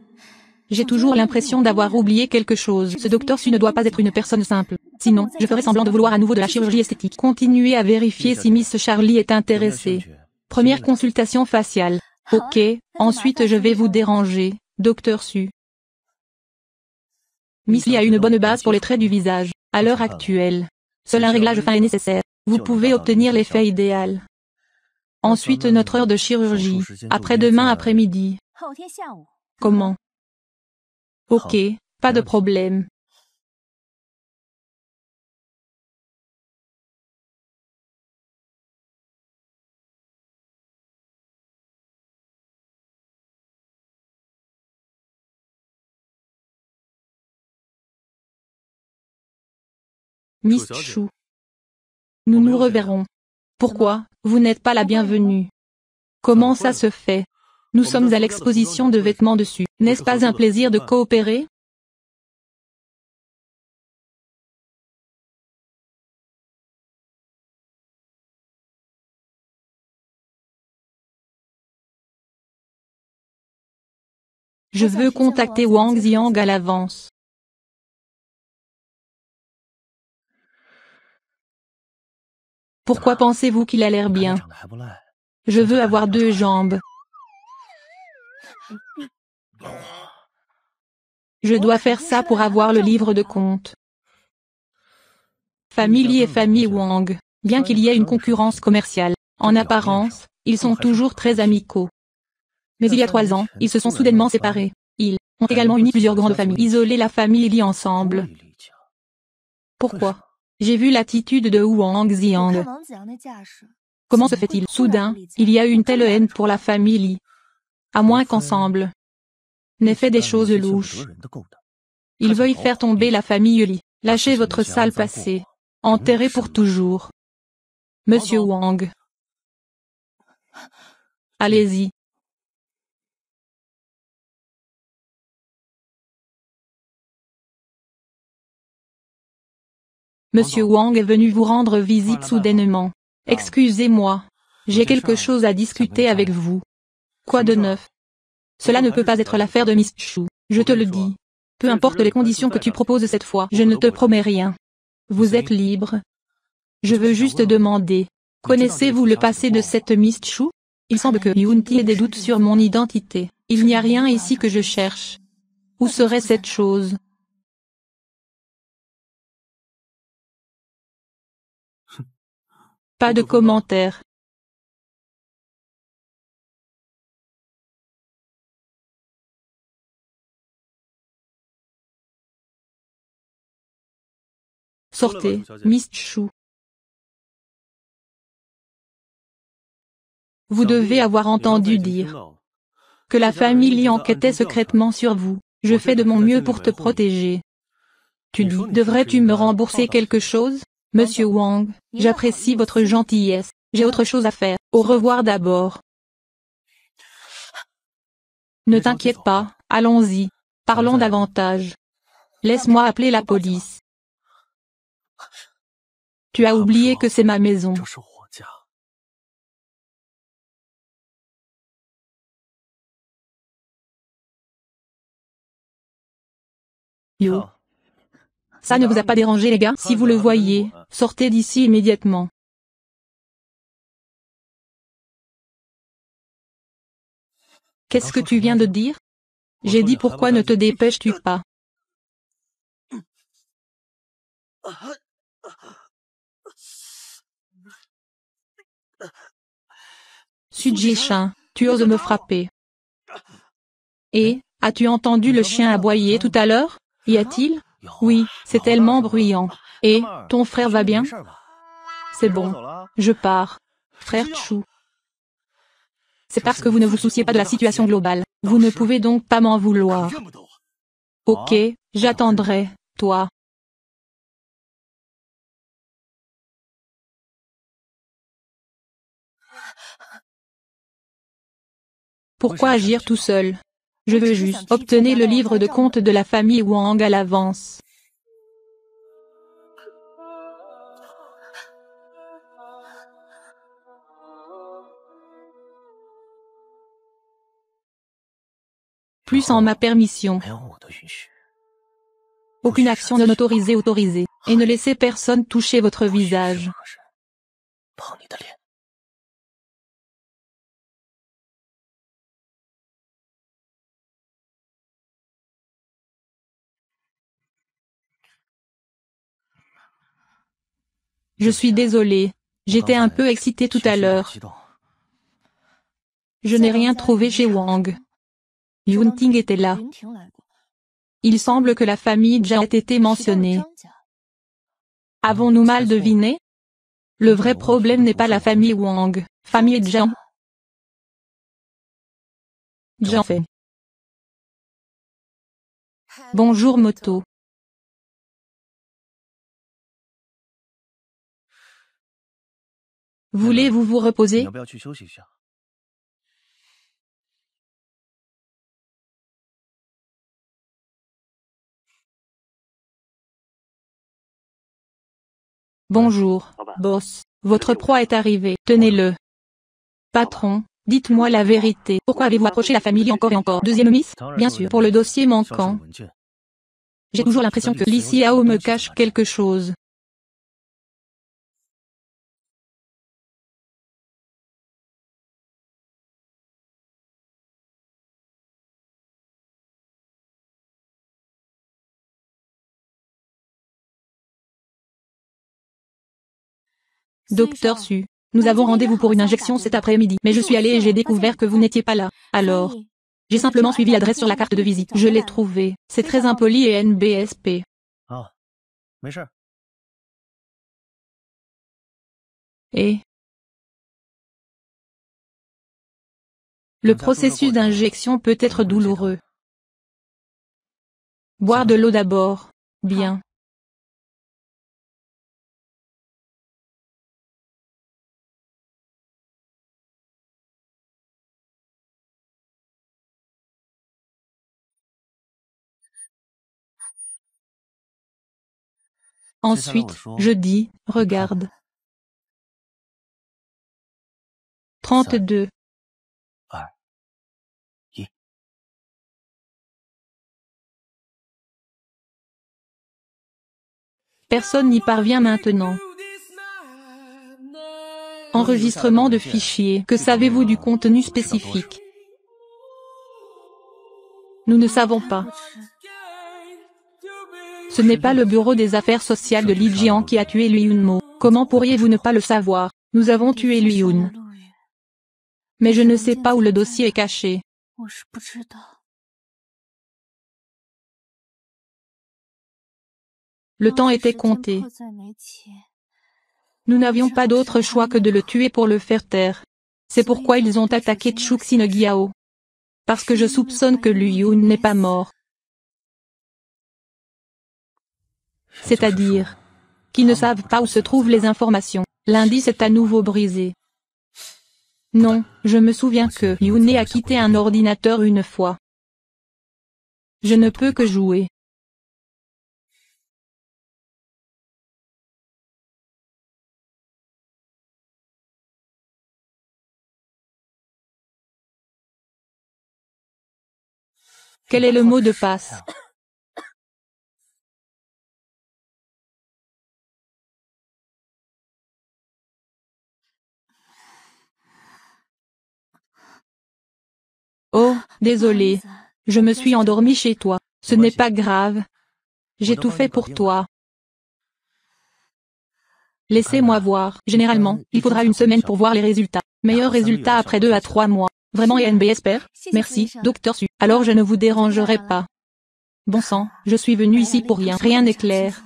J'ai toujours l'impression d'avoir oublié quelque chose. Ce docteur Su ne doit pas être une personne simple. Sinon, je ferai semblant de vouloir à nouveau de la chirurgie esthétique. Continuez à vérifier si Miss Charlie est intéressée. Première consultation faciale. Ok, ensuite je vais vous déranger, docteur Su. Miss Lee a une bonne base pour les traits du visage. À l'heure actuelle, seul un réglage fin est nécessaire. Vous pouvez obtenir l'effet idéal. Ensuite notre heure de chirurgie, après-demain après-midi. Comment? Ok, pas de problème. Miss Chou. Nous nous reverrons. Pourquoi, vous n'êtes pas la bienvenue? Comment ça se fait? Nous sommes à l'exposition de vêtements dessus. N'est-ce pas un plaisir de coopérer? Je veux contacter Wang Xiang à l'avance. Pourquoi pensez-vous qu'il a l'air bien? Je veux avoir 2 jambes. Je dois faire ça pour avoir le livre de compte. Famille Li et famille Wang, bien qu'il y ait une concurrence commerciale, en apparence, ils sont toujours très amicaux. Mais il y a 3 ans, ils se sont soudainement séparés. Ils ont également uni plusieurs grandes familles, isolé la famille Li ensemble. Pourquoi? J'ai vu l'attitude de Wang Xiang. Comment se fait-il? Soudain, il y a une telle haine pour la famille Li. À moins qu'ensemble n'aient fait des choses louches. Ils veuillent faire tomber la famille Li. Lâchez votre sale passé. Enterré pour toujours. Monsieur Wang. Allez-y. Monsieur Wang est venu vous rendre visite soudainement. Excusez-moi. J'ai quelque chose à discuter avec vous. Quoi de neuf? Cela ne peut pas être l'affaire de Miss Chou. Je te le dis. Peu importe les conditions que tu proposes cette fois, je ne te promets rien. Vous êtes libre. Je veux juste demander. Connaissez-vous le passé de cette Miss Chou? Il semble que Yunti ait des doutes sur mon identité. Il n'y a rien ici que je cherche. Où serait cette chose? Pas de commentaires. Sortez, Miss Chou. Vous devez avoir entendu dire que la famille Li enquêtait secrètement sur vous. Je fais de mon mieux pour te protéger. Tu dis, devrais-tu me rembourser quelque chose? Monsieur Wang, j'apprécie votre gentillesse. J'ai autre chose à faire. Au revoir d'abord. Ne t'inquiète pas, allons-y. Parlons davantage. Laisse-moi appeler la police. Tu as oublié que c'est ma maison. Yo. Ça ne vous a pas dérangé les gars? Si vous le voyez, sortez d'ici immédiatement. Qu'est-ce que tu viens de dire? J'ai dit pourquoi ne te dépêches-tu pas? Sujishin, tu oses me frapper. Et, as-tu entendu le chien aboyer tout à l'heure? Y a-t-il? Oui, c'est tellement bruyant. Et, ton frère va bien? C'est bon. Je pars. Frère Chou. C'est parce que vous ne vous souciez pas de la situation globale. Vous ne pouvez donc pas m'en vouloir. Ok, j'attendrai, toi. Pourquoi agir tout seul? Je veux juste obtenir le livre de compte de la famille Wang à l'avance. Plus sans ma permission. Aucune action non autorisée. Et ne laissez personne toucher votre visage. Je suis désolé. J'étais un peu excité tout à l'heure. Je n'ai rien trouvé chez Wang. Yunting était là. Il semble que la famille Jia ait été mentionnée. Avons-nous mal deviné? Le vrai problème n'est pas la famille Wang, famille Jia. Jian Fei. Bonjour Moto. Voulez-vous vous reposer? Bonjour, boss. Votre proie est arrivée. Tenez-le. Patron, dites-moi la vérité. Pourquoi avez-vous approché la famille encore et encore? Deuxième miss? Bien sûr, pour le dossier manquant. J'ai toujours l'impression que Li Xiao me cache quelque chose. Docteur Su, nous avons rendez-vous pour une injection cet après-midi. Mais je suis allé et j'ai découvert que vous n'étiez pas là. Alors, j'ai simplement suivi l'adresse sur la carte de visite. Je l'ai trouvée. C'est très impoli et NBSP. Et le processus d'injection peut être douloureux. Boire de l'eau d'abord. Bien. Ensuite, je dis, regarde. 32. Personne n'y parvient maintenant. Enregistrement de fichiers. Que savez-vous du contenu spécifique? Nous ne savons pas. Ce n'est pas le bureau des affaires sociales de Li Jian qui a tué Lui Yunmo. Comment pourriez-vous ne pas le savoir? Nous avons tué Lui Yun. Mais je ne sais pas où le dossier est caché. Le temps était compté. Nous n'avions pas d'autre choix que de le tuer pour le faire taire. C'est pourquoi ils ont attaqué Chuxin Giao. Parce que je soupçonne que Lui Yun n'est pas mort. C'est-à-dire qu'ils ne savent pas où se trouvent les informations. L'indice est à nouveau brisé. Non, je me souviens que Yune a quitté un ordinateur une fois. Je ne peux que jouer. Quel est le mot de passe? Désolé. Je me suis endormie chez toi. Ce n'est pas grave. J'ai tout fait pour toi. Laissez-moi voir. Généralement, il faudra une semaine pour voir les résultats. Meilleurs résultats après 2 à 3 mois. Vraiment ENB espère. Merci, Docteur Su. Alors je ne vous dérangerai pas. Bon sang, je suis venu ici pour rien. Rien n'est clair.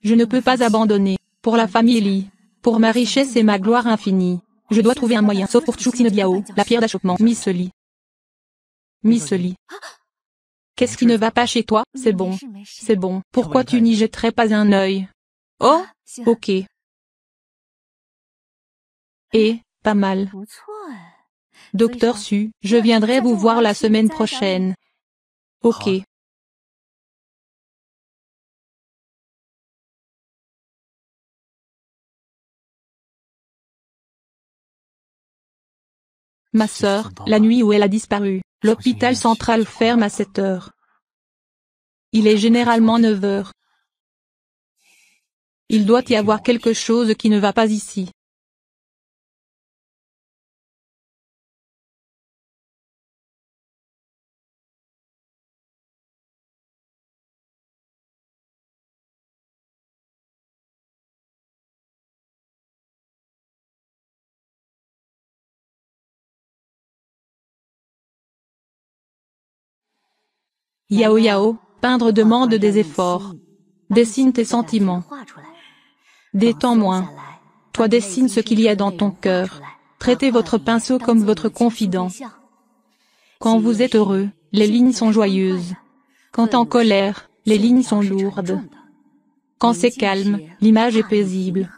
Je ne peux pas abandonner. Pour la famille Lee. Pour ma richesse et ma gloire infinie. Je dois trouver un moyen. Sauf pour Chuxine Biao, la pierre d'achoppement. Miss Lee. Miss Lee. Qu'est-ce qui ne va pas chez toi? C'est bon. C'est bon. Pourquoi tu n'y jetterais pas un œil? Oh, ok. Et, pas mal. Docteur Su, je viendrai vous voir la semaine prochaine. Ok. Ma sœur, la nuit où elle a disparu, l'hôpital central ferme à 7 heures. Il est généralement 9 heures. Il doit y avoir quelque chose qui ne va pas ici. Yao Yao, peindre demande des efforts. Dessine tes sentiments. Détends-moi. Toi dessine ce qu'il y a dans ton cœur. Traitez votre pinceau comme votre confident. Quand vous êtes heureux, les lignes sont joyeuses. Quand en colère, les lignes sont lourdes. Quand c'est calme, l'image est paisible.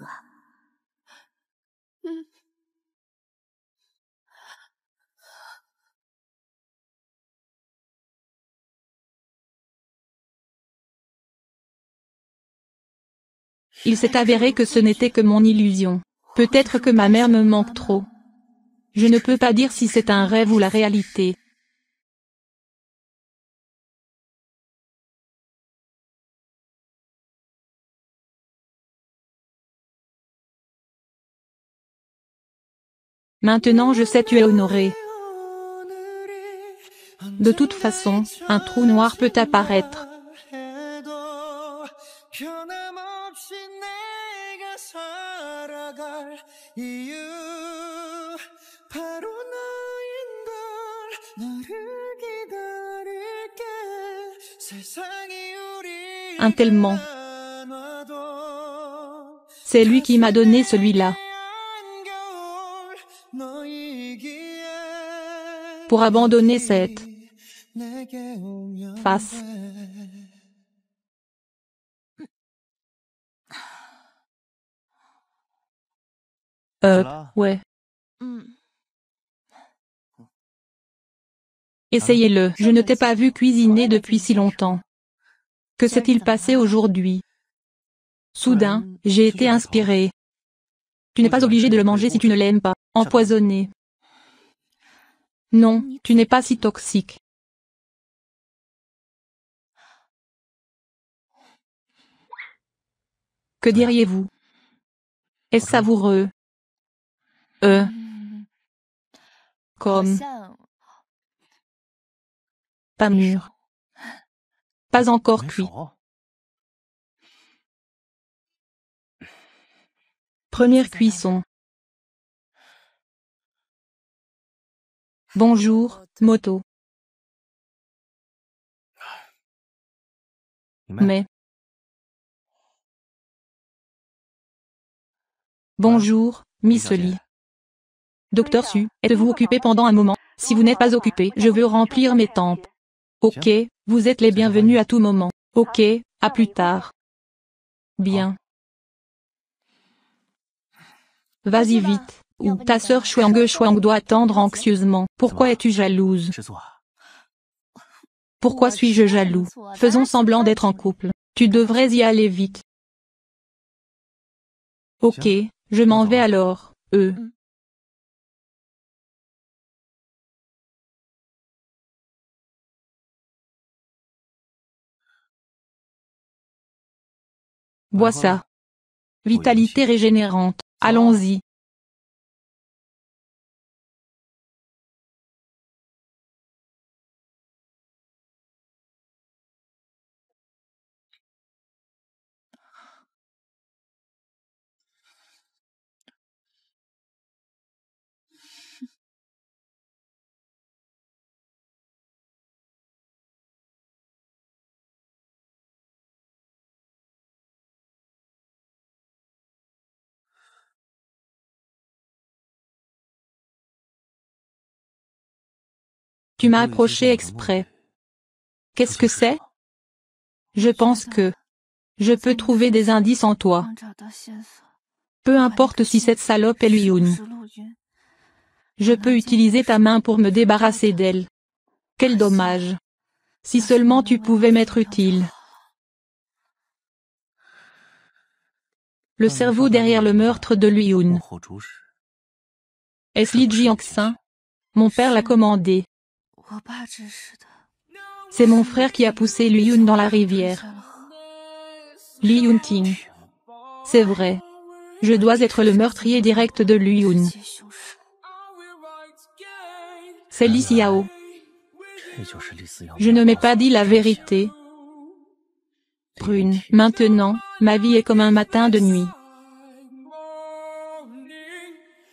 Il s'est avéré que ce n'était que mon illusion. Peut-être que ma mère me manque trop. Je ne peux pas dire si c'est un rêve ou la réalité. Maintenant je sais tu es honoré. De toute façon, un trou noir peut apparaître. Un tellement. C'est lui qui m'a donné celui-là. Pour abandonner cette face. Ouais. Essayez-le. Je ne t'ai pas vu cuisiner depuis si longtemps. Que s'est-il passé aujourd'hui? Soudain, j'ai été inspiré. Tu n'es pas obligé de le manger si tu ne l'aimes pas. Empoisonné. Non, tu n'es pas si toxique. Que diriez-vous? Est-ce savoureux? Comme. Pas mûr. Pas encore cuit. Première cuisson. Bonjour, moto. Mais. Bonjour, Miss Lee. Docteur Su, êtes-vous occupé pendant un moment? Si vous n'êtes pas occupé, je veux remplir mes tempes. Ok, vous êtes les bienvenus à tout moment. Ok, à plus tard. Bien. Vas-y vite, ou ta sœur Shuang doit attendre anxieusement. Pourquoi es-tu jalouse? Pourquoi suis-je jaloux? Faisons semblant d'être en couple. Tu devrais y aller vite. Ok, je m'en vais alors, Bois ça. Vitalité régénérante. Allons-y. Tu m'as approché exprès. Qu'est-ce que c'est? Je pense que je peux trouver des indices en toi. Peu importe si cette salope est Liyun. Je peux utiliser ta main pour me débarrasser d'elle. Quel dommage. Si seulement tu pouvais m'être utile. Le cerveau derrière le meurtre de Liyun. Est-ce Li Jiangxin? Mon père l'a commandé. C'est mon frère qui a poussé Liyun dans la rivière. Li Yunting. C'est vrai. Je dois être le meurtrier direct de Liyun. C'est Li Xiao. Je ne m'ai pas dit la vérité. Prune. Maintenant, ma vie est comme un matin de nuit.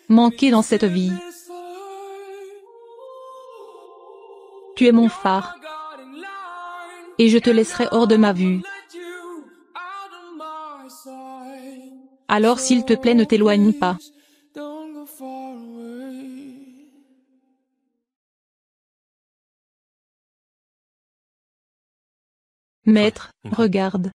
Manqué dans cette vie. Tu es mon phare. Et je te laisserai hors de ma vue. Alors s'il te plaît ne t'éloigne pas. Maître, regarde.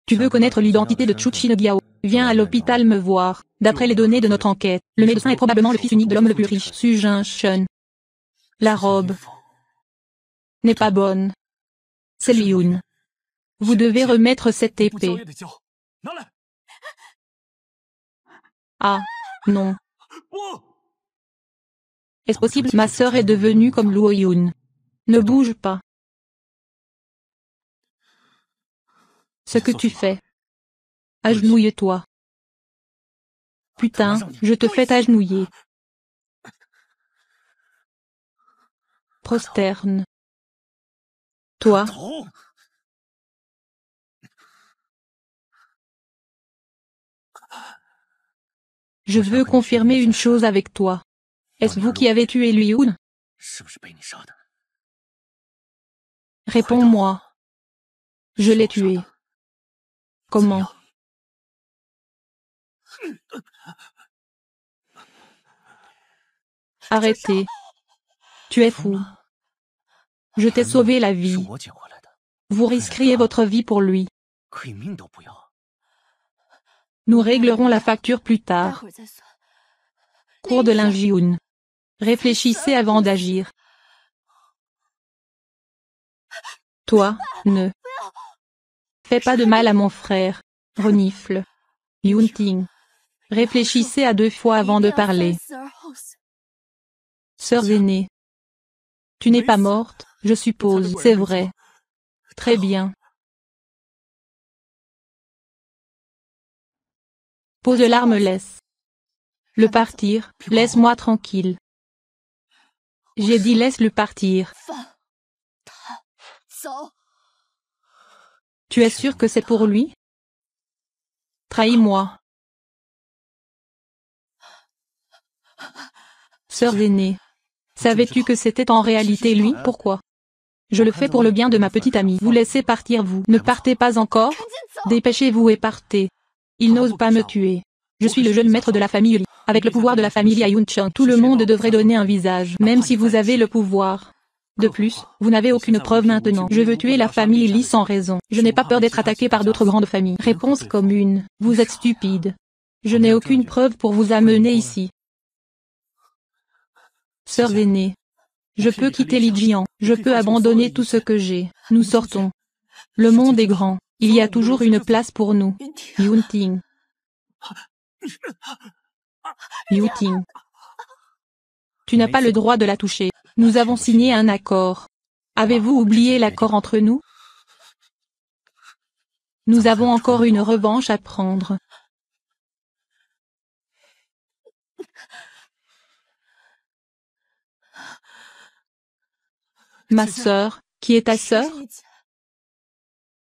Tu veux connaître l'identité de Chu Xinegiao? Viens à l'hôpital me voir. D'après les données de notre enquête, le médecin est probablement le fils unique de l'homme le plus riche, Su Jin-shun. La robe n'est pas bonne. C'est Liyun. Vous devez remettre cette épée. Ah, non. Est-ce possible? Ma sœur est devenue comme Luo Yun. Ne bouge pas. Ce que tu fais. Agenouille-toi. Putain, je te fais agenouiller. Prosterne. Toi. Je veux confirmer une chose avec toi. Est-ce vous qui avez tué Liyun? Réponds-moi. Je l'ai tué. Comment? Arrêtez. Tu es fou. Je t'ai sauvé la vie. Vous risqueriez votre vie pour lui. Nous réglerons la facture plus tard. Cours de Linjiun. Réfléchissez avant d'agir. Toi, ne fais pas de mal à mon frère. Renifle. Yunting. Réfléchissez à 2 fois avant de parler. Sœurs aînées. Tu n'es pas morte, je suppose. C'est vrai. Très bien. Pose l'arme, laisse. Le partir, laisse-moi tranquille. J'ai dit laisse-le partir. Tu es sûr que c'est pour lui? Trahis-moi. Sœurs aînées. Savais-tu que c'était en réalité lui? Pourquoi? Je le fais pour le bien de ma petite amie. Vous laissez partir vous. Ne partez pas encore? Dépêchez-vous et partez. Il n'ose pas me tuer. Je suis le jeune maître de la famille Li. Avec le pouvoir de la famille Ayunchang, tout le monde devrait donner un visage, même si vous avez le pouvoir. De plus, vous n'avez aucune preuve maintenant. Je veux tuer la famille Li sans raison. Je n'ai pas peur d'être attaqué par d'autres grandes familles. Réponse commune. Vous êtes stupide. Je n'ai aucune preuve pour vous amener ici. Sœurs aînées. Je peux quitter Lijian. Je peux abandonner tout ce que j'ai. Nous sortons. Le monde est grand. Il y a toujours une place pour nous. Yunting. Yunting. Tu n'as pas le droit de la toucher. Nous avons signé un accord. Avez-vous oublié l'accord entre nous? Nous avons encore une revanche à prendre. Ma sœur, qui est ta sœur?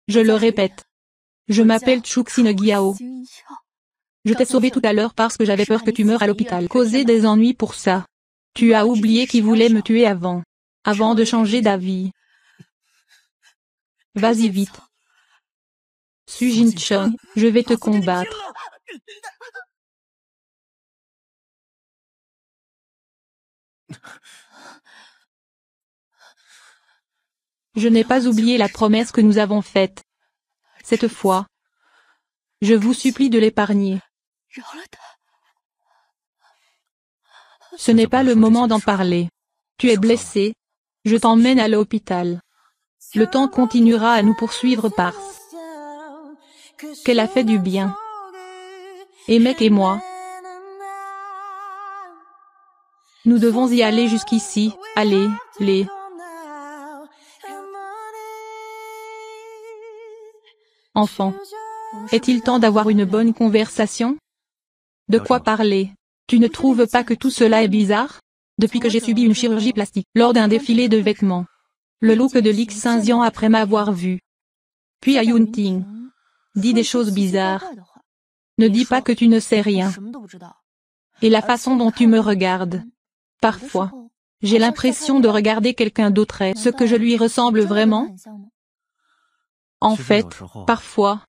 Je le répète. Je m'appelle Chu Xinegiao. Je t'ai sauvé tout à l'heure parce que j'avais peur que tu meures à l'hôpital. Causer des ennuis pour ça. Tu as oublié qui voulait me tuer avant de changer d'avis. Vas-y vite. Su Jin-chong, je vais te combattre. Je n'ai pas oublié la promesse que nous avons faite. Cette fois, je vous supplie de l'épargner. Ce n'est pas le moment d'en parler. Tu es blessé. Je t'emmène à l'hôpital. Le temps continuera à nous poursuivre parce qu'elle a fait du bien. Et mec et moi, nous devons y aller jusqu'ici. Allez, les. Enfant, est-il temps d'avoir une bonne conversation? De quoi parler? Tu ne trouves pas que tout cela est bizarre? Depuis que j'ai subi une chirurgie plastique, lors d'un défilé de vêtements. Le look de Li Xinxian après m'avoir vu. Puis à Yunting. Dis des choses bizarres. Ne dis pas que tu ne sais rien. Et la façon dont tu me regardes. Parfois, j'ai l'impression de regarder quelqu'un d'autre. Est-ce que je lui ressemble vraiment? En fait, parfois,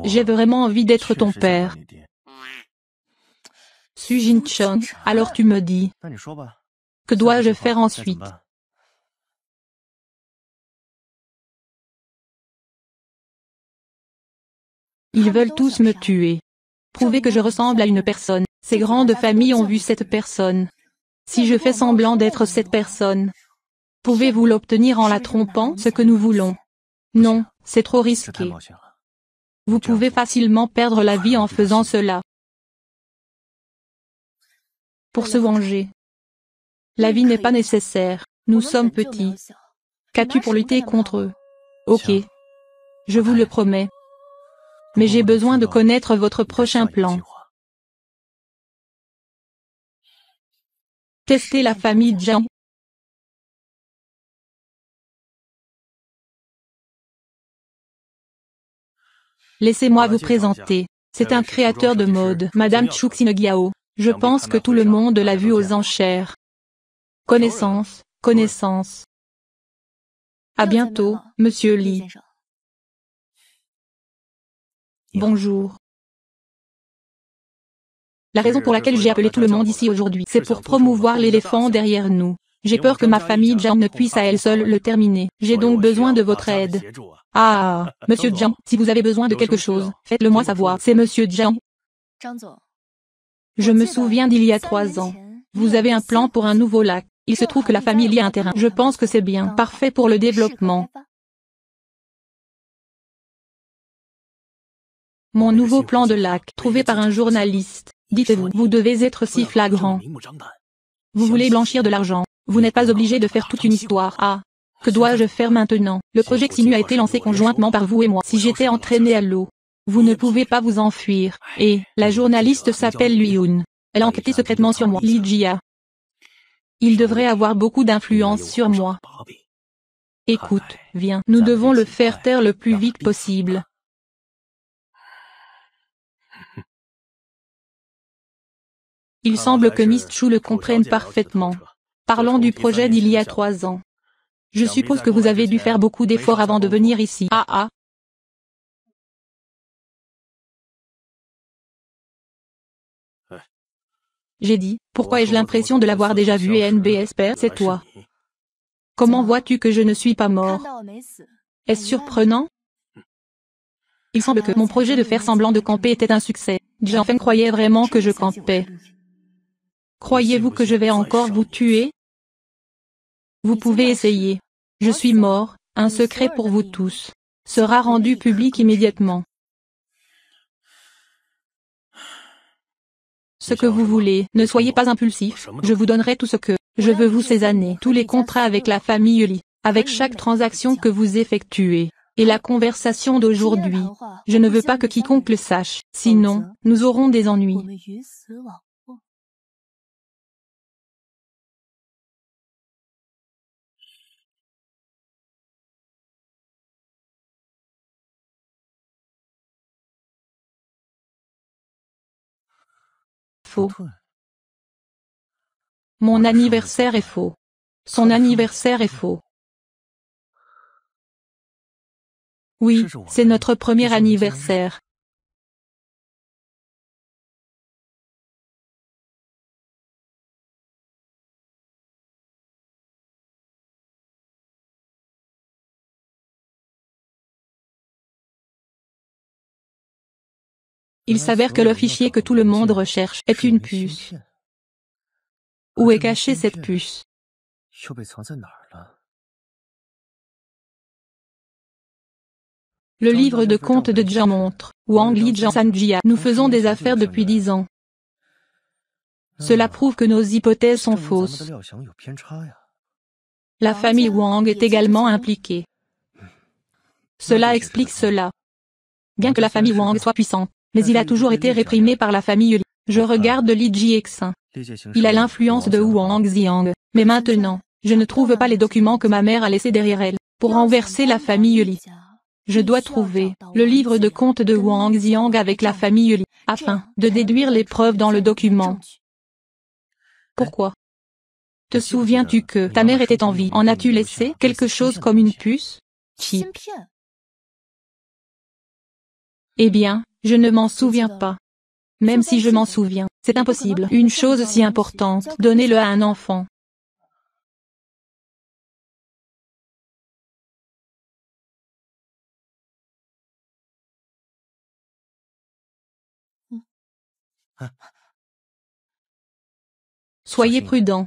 j'ai vraiment envie d'être ton père. Su Jin-chong, alors tu me dis. Que dois-je faire ensuite? Ils veulent tous me tuer. Prouver que je ressemble à une personne. Ces grandes familles ont vu cette personne. Si je fais semblant d'être cette personne, pouvez-vous l'obtenir en la trompant? Ce que nous voulons. Non, c'est trop risqué. Vous pouvez facilement perdre la vie en faisant cela. Pour se venger. La vie n'est pas nécessaire. Nous sommes petits. Qu'as-tu pour lutter contre eux? Ok. Je vous le promets. Mais j'ai besoin de connaître votre prochain plan. Testez la famille Jiang. Laissez-moi vous présenter. C'est un créateur de mode, Madame Chu Xinegiao. Je pense que tout le monde l'a vu aux enchères. Connaissance, connaissance. À bientôt, Monsieur Li. Bonjour. La raison pour laquelle j'ai appelé tout le monde ici aujourd'hui, c'est pour promouvoir l'éléphant derrière nous. J'ai peur que ma famille Jiang ne puisse à elle seule le terminer. J'ai donc besoin de votre aide. Ah, Monsieur Jiang, si vous avez besoin de quelque chose, faites-le moi savoir. C'est Monsieur Jiang. Je me souviens d'il y a 3 ans. Vous avez un plan pour un nouveau lac. Il se trouve que la famille y a un terrain. Je pense que c'est bien. Parfait pour le développement. Mon nouveau plan de lac, trouvé par un journaliste. Dites-vous, vous devez être si flagrant. Vous voulez blanchir de l'argent. Vous n'êtes pas obligé de faire toute une histoire. Ah. Que dois-je faire maintenant? Le projet Xinu a été lancé conjointement par vous et moi. Si j'étais entraîné à l'eau, vous ne pouvez pas vous enfuir. Et, la journaliste s'appelle Lui Yun. Elle a enquêté secrètement sur moi. Li Jia. Il devrait avoir beaucoup d'influence sur moi. Écoute, viens. Nous devons le faire taire le plus vite possible. Il semble que Miss Chu le comprenne parfaitement. Parlons du projet d'il y a 3 ans. Je suppose que vous avez dû faire beaucoup d'efforts avant de venir ici. Ah ah. J'ai dit, pourquoi ai-je l'impression de l'avoir déjà vu et NBS père, c'est toi. Comment vois-tu que je ne suis pas mort? Est-ce surprenant? Il semble que mon projet de faire semblant de camper était un succès. Jiang Feng croyait vraiment que je campais. Croyez-vous que je vais encore vous tuer? Vous pouvez essayer. Je suis mort, un secret pour vous tous. Sera rendu public immédiatement. Ce que vous voulez, ne soyez pas impulsif, je vous donnerai tout ce que je veux vous ces années. Tous les contrats avec la famille Li, avec chaque transaction que vous effectuez. Et la conversation d'aujourd'hui. Je ne veux pas que quiconque le sache, sinon, nous aurons des ennuis. Faux. Mon anniversaire est faux. Son anniversaire est faux. Oui, c'est notre premier anniversaire. Il s'avère que le fichier que tout le monde recherche est une puce. Où est cachée cette puce? Le livre de comptes de Jia montre, Wang Li Jiansanjia, nous faisons des affaires depuis 10 ans. Cela prouve que nos hypothèses sont fausses. La famille Wang est également impliquée. Cela explique cela. Bien que la famille Wang soit puissante, mais il a toujours été réprimé par la famille Li. Je regarde Li Jiexin. Il a l'influence de Wang Xiang, mais maintenant, je ne trouve pas les documents que ma mère a laissés derrière elle, pour renverser la famille Li. Je dois trouver le livre de comptes de Wang Xiang avec la famille Li, afin de déduire les preuves dans le document. Pourquoi? Te souviens-tu que ta mère était en vie? En as-tu laissé quelque chose comme une puce? Chip. Eh bien, je ne m'en souviens pas. Même si je m'en souviens, c'est impossible. Une chose si importante, donnez-le à un enfant. Soyez prudent.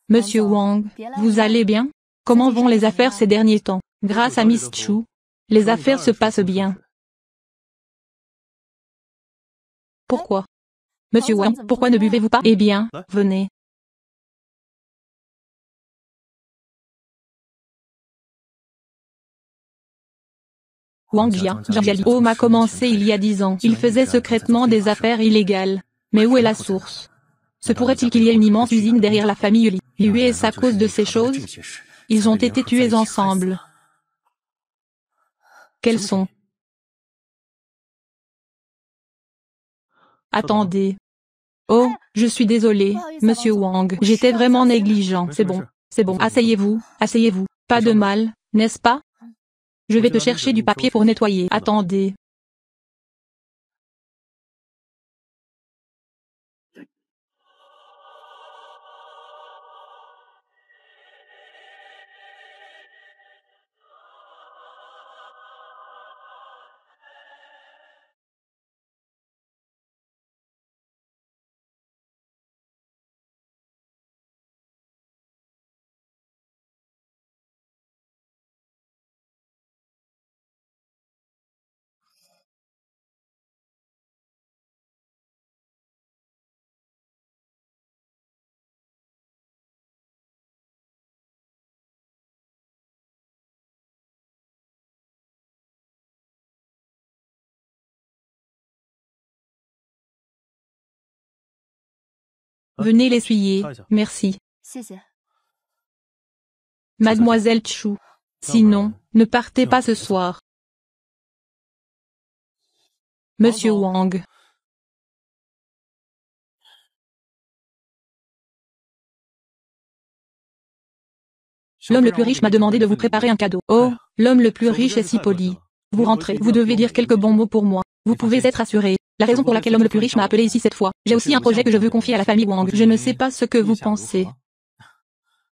Monsieur Wang, vous allez bien? Comment vont les affaires ces derniers temps? Grâce à Miss Chu, les affaires se passent bien. Pourquoi? Monsieur Wang, pourquoi ne buvez-vous pas? Eh bien, venez. Wang Jialiao a commencé il y a 10 ans. Il faisait secrètement des affaires illégales. Mais où est la source? Se pourrait-il qu'il y ait une immense usine derrière la famille Li? Lui est-ce à cause de ces choses? Ils ont été tués ensemble. Quels sont? Attendez. Oh, je suis désolé, Monsieur Wang. J'étais vraiment négligent. C'est bon, asseyez-vous, asseyez-vous. Pas de mal, n'est-ce pas? Je vais te chercher du papier pour nettoyer. Attendez. Venez l'essuyer, merci. Mademoiselle Chu. Sinon, ne partez pas ce soir. Monsieur Wang. L'homme le plus riche m'a demandé de vous préparer un cadeau. Oh, l'homme le plus riche est si poli. Vous rentrez, vous devez dire quelques bons mots pour moi. Vous pouvez être assuré. La raison pour laquelle l'homme le plus riche m'a appelé ici cette fois. J'ai aussi un projet que je veux confier à la famille Wang. Je ne sais pas ce que vous pensez.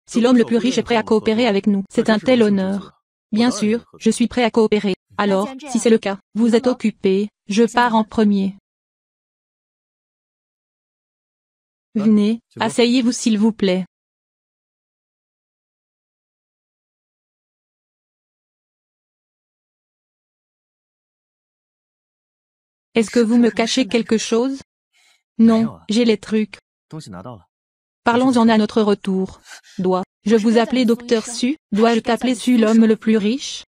Si l'homme le plus riche est prêt à coopérer avec nous, c'est un tel honneur. Bien sûr, je suis prêt à coopérer. Alors, si c'est le cas, vous êtes occupé, je pars en premier. Venez, asseyez-vous s'il vous plaît. Est-ce que vous me cachez quelque chose? Non, j'ai les trucs. Parlons-en à notre retour. Dois-je vous appeler Docteur Su? Dois-je t'appeler Su l'homme le plus riche?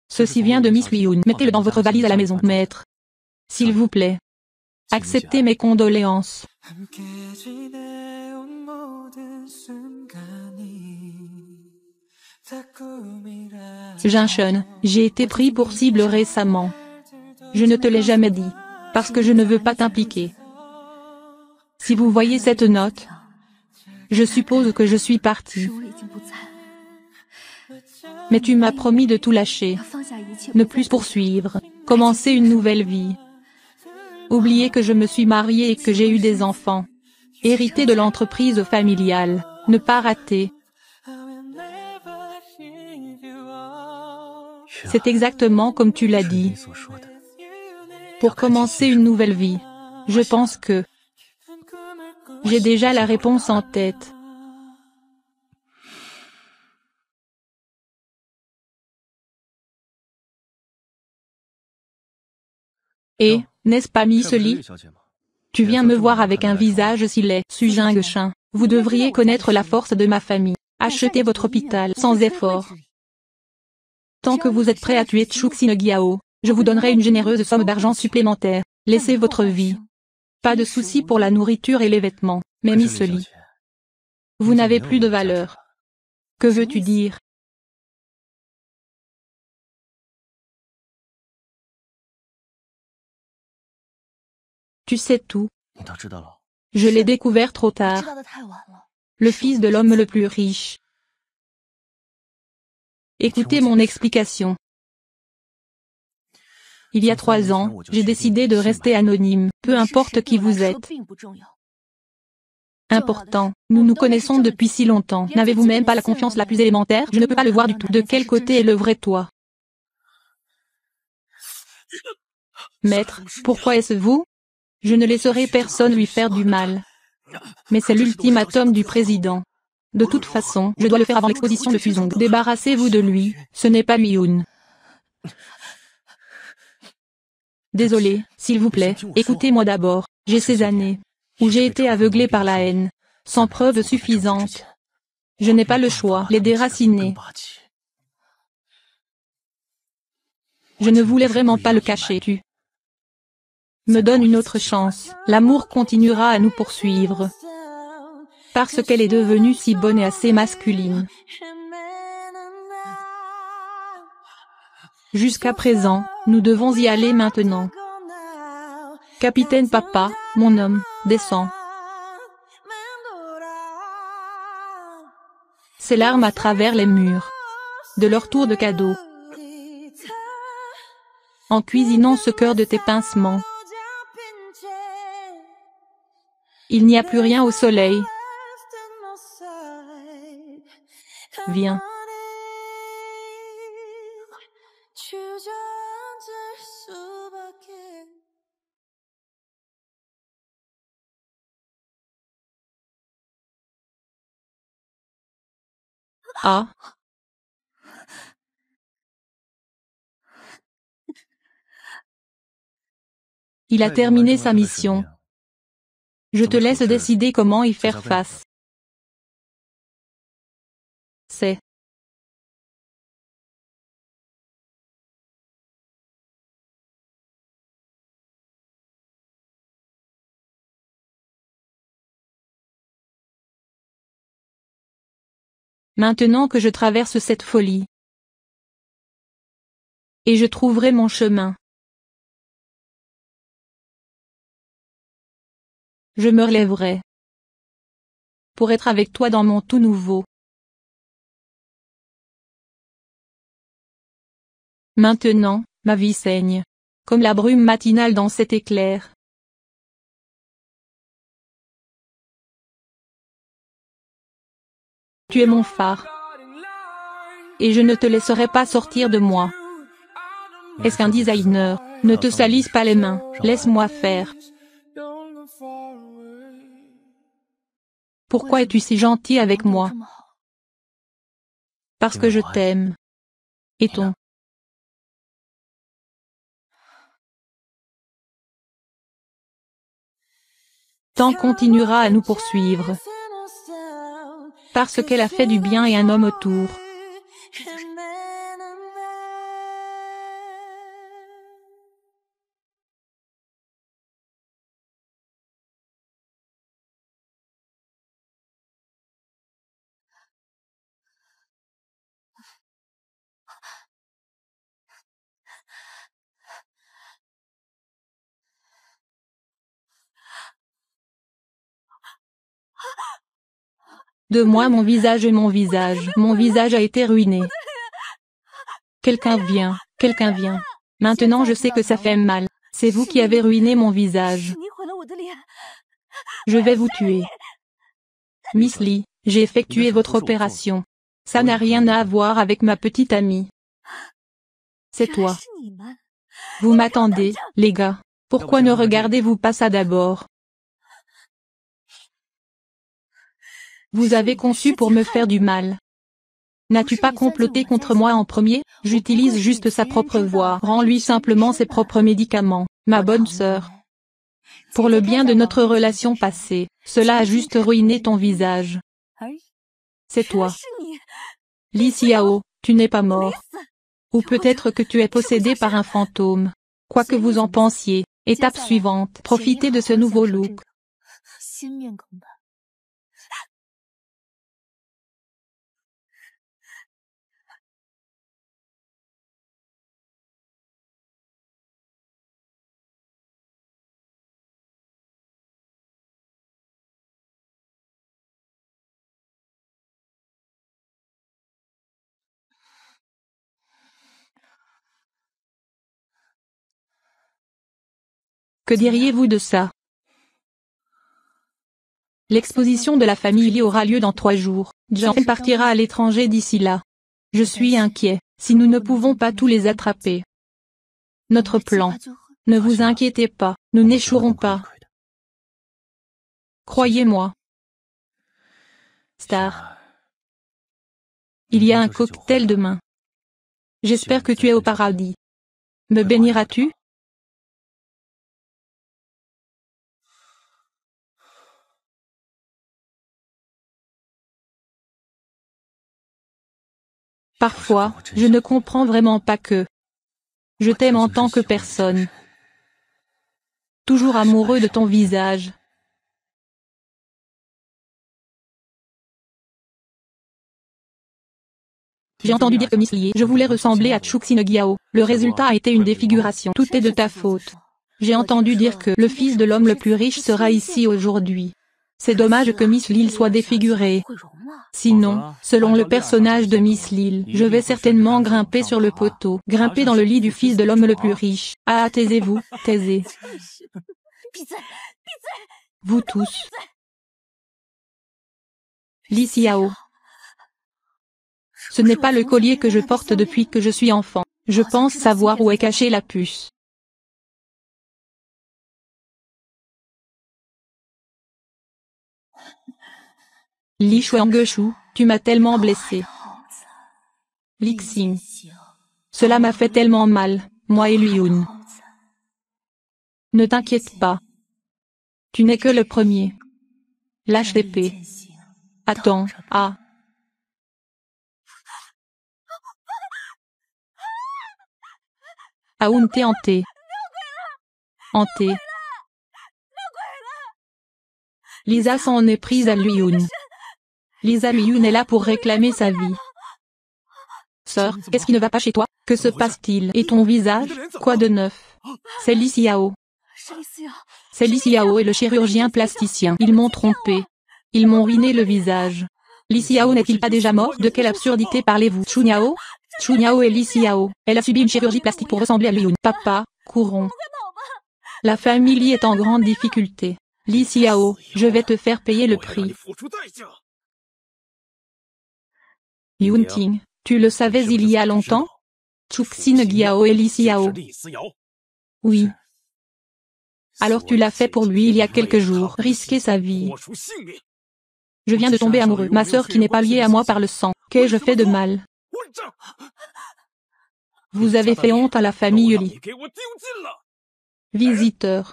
Ceci vient de Miss Liyun. Mettez-le dans votre valise à la maison, maître. S'il vous plaît, acceptez mes condoléances. Jinchun, j'ai été pris pour cible récemment. Je ne te l'ai jamais dit, parce que je ne veux pas t'impliquer. Si vous voyez cette note, je suppose que je suis partie. Mais tu m'as promis de tout lâcher, ne plus poursuivre, commencer une nouvelle vie. Oublier que je me suis mariée et que j'ai eu des enfants. Hériter de l'entreprise familiale, ne pas rater. C'est exactement comme tu l'as dit. Pour commencer une nouvelle vie, je pense que j'ai déjà la réponse en tête. Et, n'est-ce pas Miss Li? Tu viens me voir avec un visage si laid, Su Jingchen. Vous devriez connaître la force de ma famille. Achetez votre hôpital sans effort. Tant que vous êtes prêt à tuer Chuk Sinegiao, je vous donnerai une généreuse somme d'argent supplémentaire. Laissez votre vie. Pas de souci pour la nourriture et les vêtements, mais Miss Li, vous n'avez plus de valeur. Que veux-tu dire? Tu sais tout. Je l'ai découvert trop tard. Le fils de l'homme le plus riche. Écoutez mon explication. Il y a 3 ans, j'ai décidé de rester anonyme, peu importe qui vous êtes. Important, nous nous connaissons depuis si longtemps. N'avez-vous même pas la confiance la plus élémentaire? Je ne peux pas le voir du tout. De quel côté est le vrai toi? Maître, pourquoi est-ce vous? Je ne laisserai personne lui faire du mal. Mais c'est l'ultimatum du président. De toute façon, je dois le faire avant l'exposition de Fuzong. Débarrassez-vous de lui, ce n'est pas Miyun. Désolé, s'il vous plaît, écoutez-moi d'abord. J'ai ces années où j'ai été aveuglé par la haine, sans preuve suffisante. Je n'ai pas le choix, les déraciner. Je ne voulais vraiment pas le cacher. Tu me donnes une autre chance. L'amour continuera à nous poursuivre. Parce qu'elle est devenue si bonne et assez masculine. Jusqu'à présent, nous devons y aller maintenant. Capitaine Papa, mon homme, descend. Ses larmes à travers les murs. De leur tour de cadeau. En cuisinant ce cœur de tes pincements. Il n'y a plus rien au soleil. Viens. Ah. Il a terminé sa mission. Je te laisse décider comment y faire face. C'est maintenant que je traverse cette folie. Et je trouverai mon chemin. Je me relèverai. Pour être avec toi dans mon tout nouveau. Maintenant, ma vie saigne. Comme la brume matinale dans cet éclair. Tu es mon phare. Et je ne te laisserai pas sortir de moi. Est-ce qu'un designer ne te salisse pas les mains? Laisse-moi faire. Pourquoi es-tu si gentil avec moi? Parce que je t'aime. Et ton temps continuera à nous poursuivre. Parce qu'elle a fait du bien et un homme autour. De moi mon visage et mon visage. Mon visage a été ruiné. Quelqu'un vient, quelqu'un vient. Maintenant je sais que ça fait mal. C'est vous qui avez ruiné mon visage. Je vais vous tuer. Miss Lee, j'ai effectué votre opération. Ça n'a rien à voir avec ma petite amie. C'est toi. Vous m'attendez, les gars. Pourquoi ne regardez-vous pas ça d'abord? Vous avez conçu pour me faire du mal. N'as-tu pas comploté contre moi en premier? J'utilise juste sa propre voix. Rends-lui simplement ses propres médicaments, ma bonne sœur. Pour le bien de notre relation passée, cela a juste ruiné ton visage. C'est toi. Li Xiao, tu n'es pas mort. Ou peut-être que tu es possédé par un fantôme. Quoi que vous en pensiez, étape suivante, profitez de ce nouveau look. Que diriez-vous de ça? L'exposition de la famille Lee aura lieu dans 3 jours. John partira à l'étranger d'ici là. Je suis inquiet, si nous ne pouvons pas tous les attraper. Notre plan. Ne vous inquiétez pas, nous n'échouerons pas. Croyez-moi. Star. Il y a un cocktail demain. J'espère que tu es au paradis. Me béniras-tu? Parfois, je ne comprends vraiment pas que je t'aime en tant que personne. Toujours amoureux de ton visage. J'ai entendu dire que Miss Lee, je voulais ressembler à Chuxin Giao. Le résultat a été une défiguration. Tout est de ta faute. J'ai entendu dire que le fils de l'homme le plus riche sera ici aujourd'hui. C'est dommage que Miss Lil soit défigurée. Sinon, selon le personnage de Miss Lil, je vais certainement grimper sur le poteau, grimper dans le lit du fils de l'homme le plus riche. Ah, taisez-vous, taisez. Vous tous. Li Xiao. Ce n'est pas le collier que je porte depuis que je suis enfant. Je pense savoir où est cachée la puce. Li Xuangeshu, tu m'as tellement blessé. Li Xing. Cela m'a fait tellement mal, moi et Luyun. Ne t'inquiète pas. Tu n'es que le premier. Lâche l'épée. Attends, ah. Aounté hanté. Hanté. Lisa s'en est prise à Luyun. Lisa Luyun est là pour réclamer sa vie. Sœur, qu'est-ce qui ne va pas chez toi? Que se passe-t-il? Et ton visage? Quoi de neuf? C'est Li Xiao. C'est Li Xiao et le chirurgien plasticien. Ils m'ont trompé. Ils m'ont ruiné le visage. Li Xiao n'est-il pas déjà mort? De quelle absurdité parlez-vous? Chu Niao? Chu Niao et Li Xiao. Elle a subi une chirurgie plastique pour ressembler à Luyun. Papa, courons. La famille Li est en grande difficulté. Li Xiao, je vais te faire payer le prix. Yunting, tu le savais il y a longtemps? Chuxin Giao et Li Xiao. Oui. Alors tu l'as fait pour lui il y a quelques jours, risquer sa vie. Je viens de tomber amoureux. Ma sœur qui n'est pas liée à moi par le sang. Qu'ai-je fait de mal? Vous avez fait honte à la famille Li. Visiteur.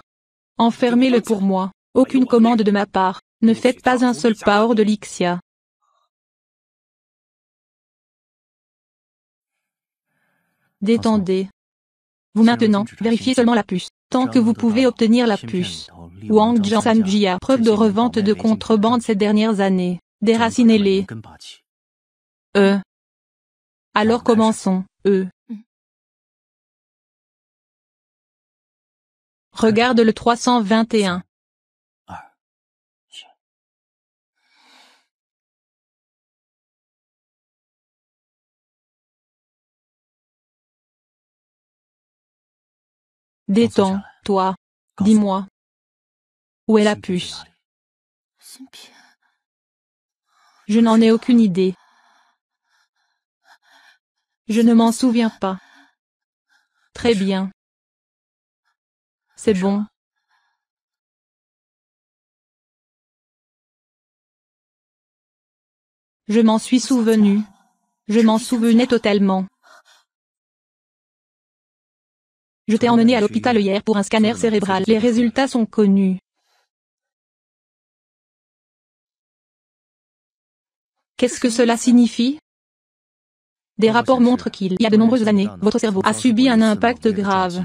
Enfermez-le pour moi. Aucune commande de ma part. Ne faites pas un seul pas hors de l'Ixia. Détendez. Vous maintenant, vérifiez seulement la puce. Tant que vous pouvez obtenir la puce. Wang Jiansanjia, preuve de revente de contrebande ces dernières années. Déracinez-les. Alors commençons, Regarde le 321. Détends-toi. Dis-moi. Où est la puce? Je n'en ai aucune idée. Je ne m'en souviens pas. Très bien. C'est bon. Je m'en suis souvenu. Je m'en souvenais totalement. Je t'ai emmené à l'hôpital hier pour un scanner cérébral. Les résultats sont connus. Qu'est-ce que cela signifie? Des rapports montrent qu'il y a de nombreuses années, votre cerveau a subi un impact grave,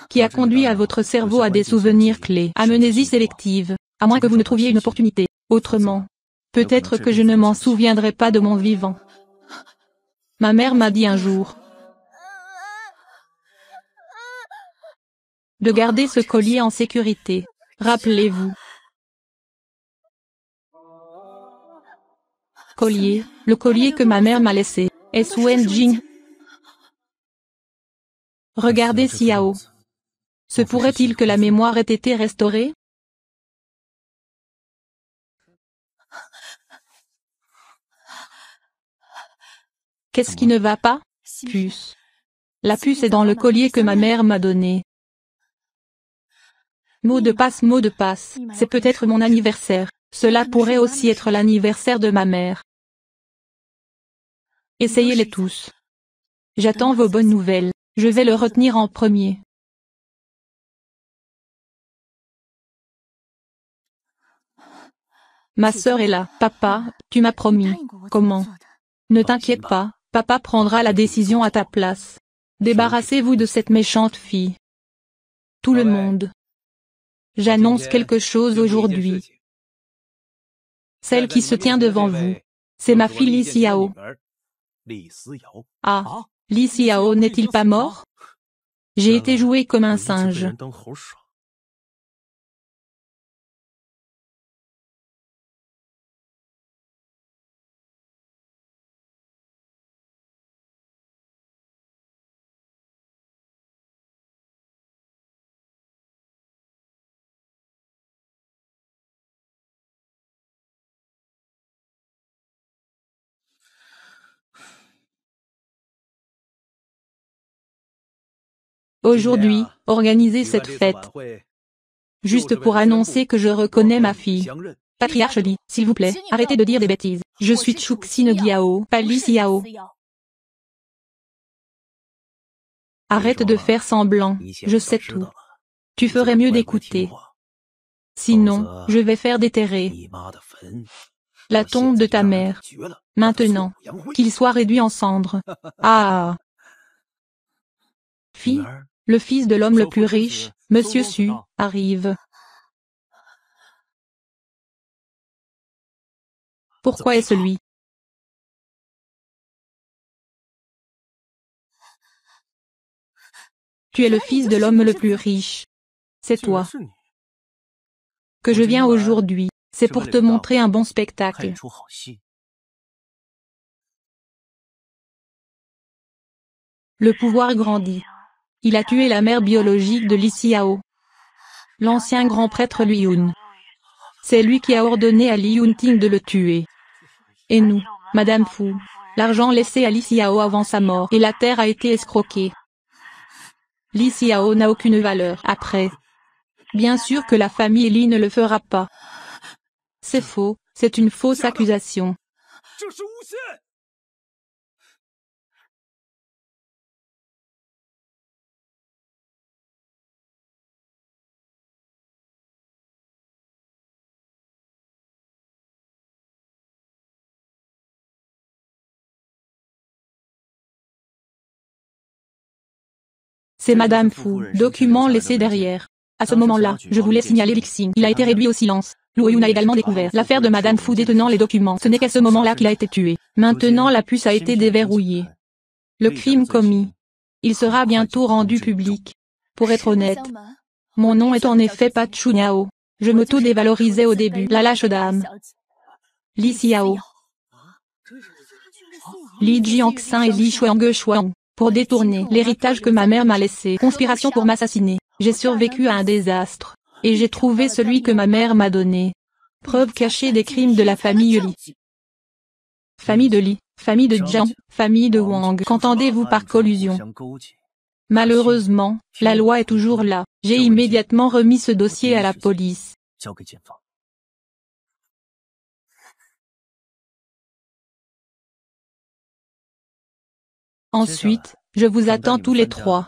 qui a conduit à votre cerveau à des souvenirs clés. Amnésie sélective, à moins que vous ne trouviez une opportunité. Autrement, peut-être que je ne m'en souviendrai pas de mon vivant. Ma mère m'a dit un jour de garder ce collier en sécurité. Rappelez-vous. Collier, le collier que ma mère m'a laissé. Sun Jing. Regardez Xiao. Se pourrait-il que la mémoire ait été restaurée? Qu'est-ce qui ne va pas? Puce. La puce est dans le collier que ma mère m'a donné. Mot de passe, c'est peut-être mon anniversaire. Cela pourrait aussi être l'anniversaire de ma mère. Essayez-les tous. J'attends vos bonnes nouvelles. Je vais le retenir en premier. Ma sœur est là. Papa, tu m'as promis. Comment? Ne t'inquiète pas, papa prendra la décision à ta place. Débarrassez-vous de cette méchante fille. Tout le monde. J'annonce quelque chose aujourd'hui. Celle qui se tient devant vous, c'est ma fille Li Xiao. Ah, Li Xiao n'est-il pas mort? J'ai été joué comme un singe. Aujourd'hui, organisez cette fête. Juste pour annoncer que je reconnais ma fille. Patriarche Li, s'il vous plaît, arrêtez de dire des bêtises. Je suis Chuxin Giao, pas Li Xiao. Arrête de faire semblant, je sais tout. Tu ferais mieux d'écouter. Sinon, je vais faire déterrer la tombe de ta mère. Maintenant, qu'il soit réduit en cendres. Ah! Fille, le fils de l'homme le plus riche, Monsieur Su, arrive. Pourquoi est-ce lui? Tu es le fils de l'homme le plus riche. C'est toi. Que je viens aujourd'hui, c'est pour te montrer un bon spectacle. Le pouvoir grandit. Il a tué la mère biologique de Li Xiao, l'ancien grand prêtre Li Yun. C'est lui qui a ordonné à Li Yunting de le tuer. Et nous, Madame Fu, l'argent laissé à Li Xiao avant sa mort et la terre a été escroquée. Li Xiao n'a aucune valeur après. Bien sûr que la famille Li ne le fera pas. C'est faux, c'est une fausse accusation. C'est Madame Fu, document laissé derrière. À ce moment-là, je voulais signaler Lixing. Il a été réduit au silence. Lu Yun a également découvert l'affaire de Madame Fu détenant les documents. Ce n'est qu'à ce moment-là qu'il a été tué. Maintenant la puce a été déverrouillée. Le crime commis. Il sera bientôt rendu public. Pour être honnête, mon nom est en effet pas Chu Niao. Je m'auto-dévalorisais au début. La lâche dame. Li Xiao. Li Jiangxin et Li Shuang pour détourner l'héritage que ma mère m'a laissé. Conspiration pour m'assassiner. J'ai survécu à un désastre. Et j'ai trouvé celui que ma mère m'a donné. Preuve cachée des crimes de la famille Li. Famille de Li, famille de Jiang, famille de Wang. Qu'entendez-vous par collusion? Malheureusement, la loi est toujours là. J'ai immédiatement remis ce dossier à la police. Ensuite, je vous attends tous les trois.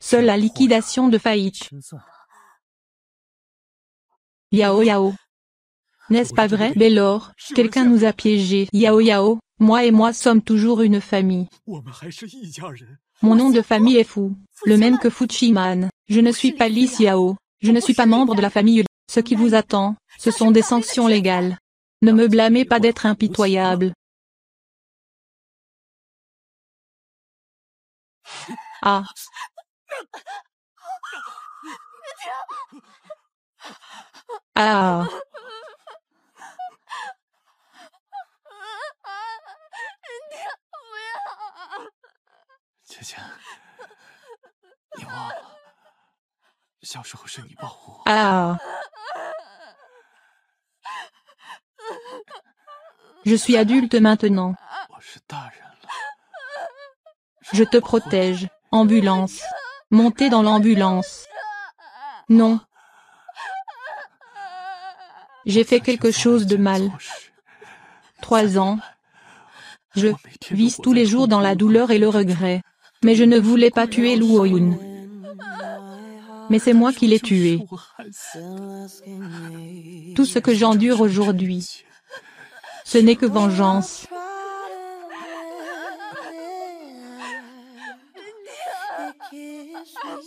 Seule la liquidation de faillite. Yao Yao. N'est-ce pas vrai? Bellor, quelqu'un nous a piégés. Yao Yao, moi et moi sommes toujours une famille. Mon nom de famille est Fu, le même que Fuchiman. Je ne suis pas Li Xiao. Je ne suis pas membre de la famille Li. Ce qui vous attend, ce sont des sanctions légales. Ne me blâmez pas d'être impitoyable. Ah. Ah. Ah. Je suis adulte maintenant. Je te protège. Ambulance. Montez dans l'ambulance. Non. J'ai fait quelque chose de mal. 3 ans. Je vis tous les jours dans la douleur et le regret. Mais je ne voulais pas tuer Lu Ouyun. Mais c'est moi qui l'ai tué. Tout ce que j'endure aujourd'hui, ce n'est que vengeance.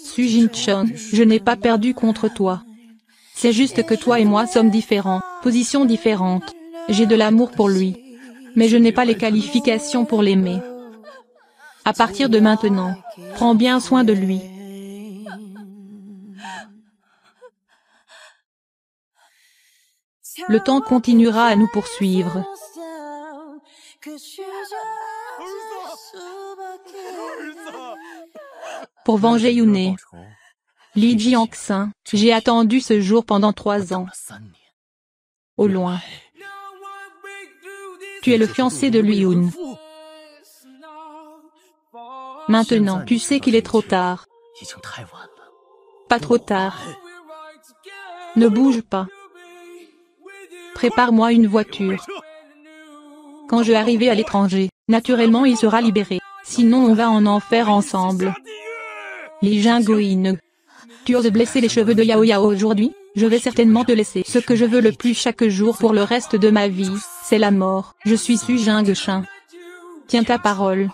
Su Jin-chan, je n'ai pas perdu contre toi. C'est juste que toi et moi sommes différents, positions différentes. J'ai de l'amour pour lui. Mais je n'ai pas les qualifications pour l'aimer. À partir de maintenant, prends bien soin de lui. Le temps continuera à nous poursuivre. Pour venger Yune, Li Jiangxin, j'ai attendu ce jour pendant 3 ans. Au loin. Tu es le fiancé de Lui Yun. Maintenant, tu sais qu'il est trop tard. Pas trop tard. Ne bouge pas. Prépare-moi une voiture. Quand je arriverai à l'étranger, naturellement il sera libéré. Sinon on va en enfer ensemble. Li Jingouin. Tu oses blesser les cheveux de Yao Yao aujourd'hui? Je vais certainement te laisser. Ce que je veux le plus chaque jour pour le reste de ma vie, c'est la mort. Je suis Su Jingchen. Tiens ta parole.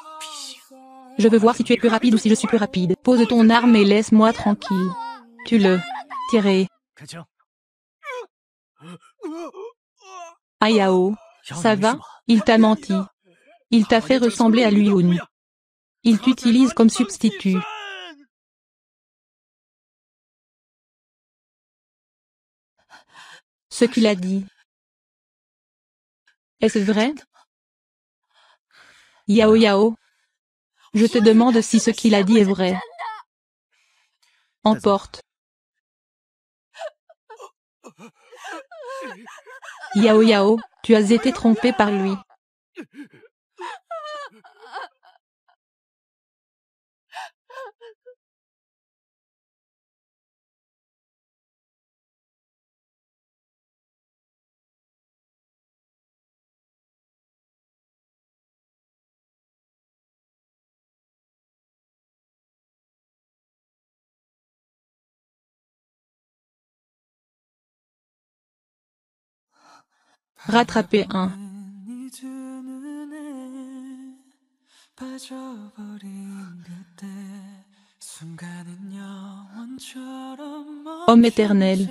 Je veux voir si tu es plus rapide ou si je suis plus rapide. Pose ton arme et laisse-moi tranquille. Tu le tireras. Ah Yao, ça va? Il t'a menti. Il t'a fait ressembler à Lui Yun. Il t'utilise comme substitut. Ce qu'il a dit. Est-ce vrai? Yao Yao. Je te demande si ce qu'il a dit est vrai. Emporte. Yao Yao, tu as été trompé par lui. Rattraper un. Homme éternel.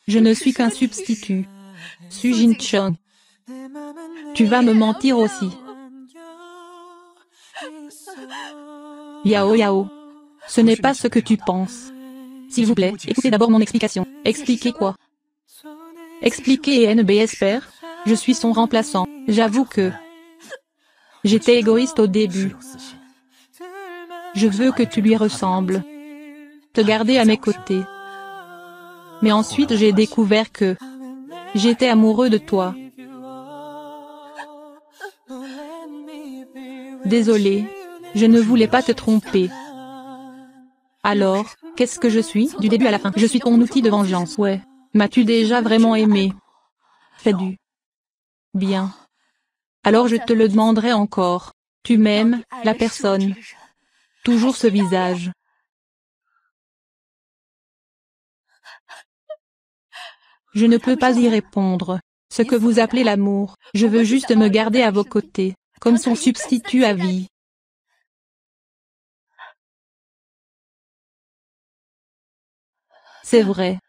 Je ne suis qu'un substitut. Su Jin-chan. Tu vas me mentir aussi. Yao Yao. Ce n'est pas ce que tu penses. S'il vous plaît, écoutez d'abord mon explication. Expliquez quoi? Expliquez et NBS père. Je suis son remplaçant. J'avoue que j'étais égoïste au début. Je veux que tu lui ressembles. Te garder à mes côtés. Mais ensuite j'ai découvert que j'étais amoureux de toi. Désolé, je ne voulais pas te tromper. Alors, qu'est-ce que je suis, du début à la fin? Je suis ton outil de vengeance. Ouais. M'as-tu déjà vraiment aimé? Fais du bien. Alors je te le demanderai encore. Tu m'aimes, la personne. Toujours ce visage. Je ne peux pas y répondre. Ce que vous appelez l'amour, je veux juste me garder à vos côtés, comme son substitut à vie. C'est vrai.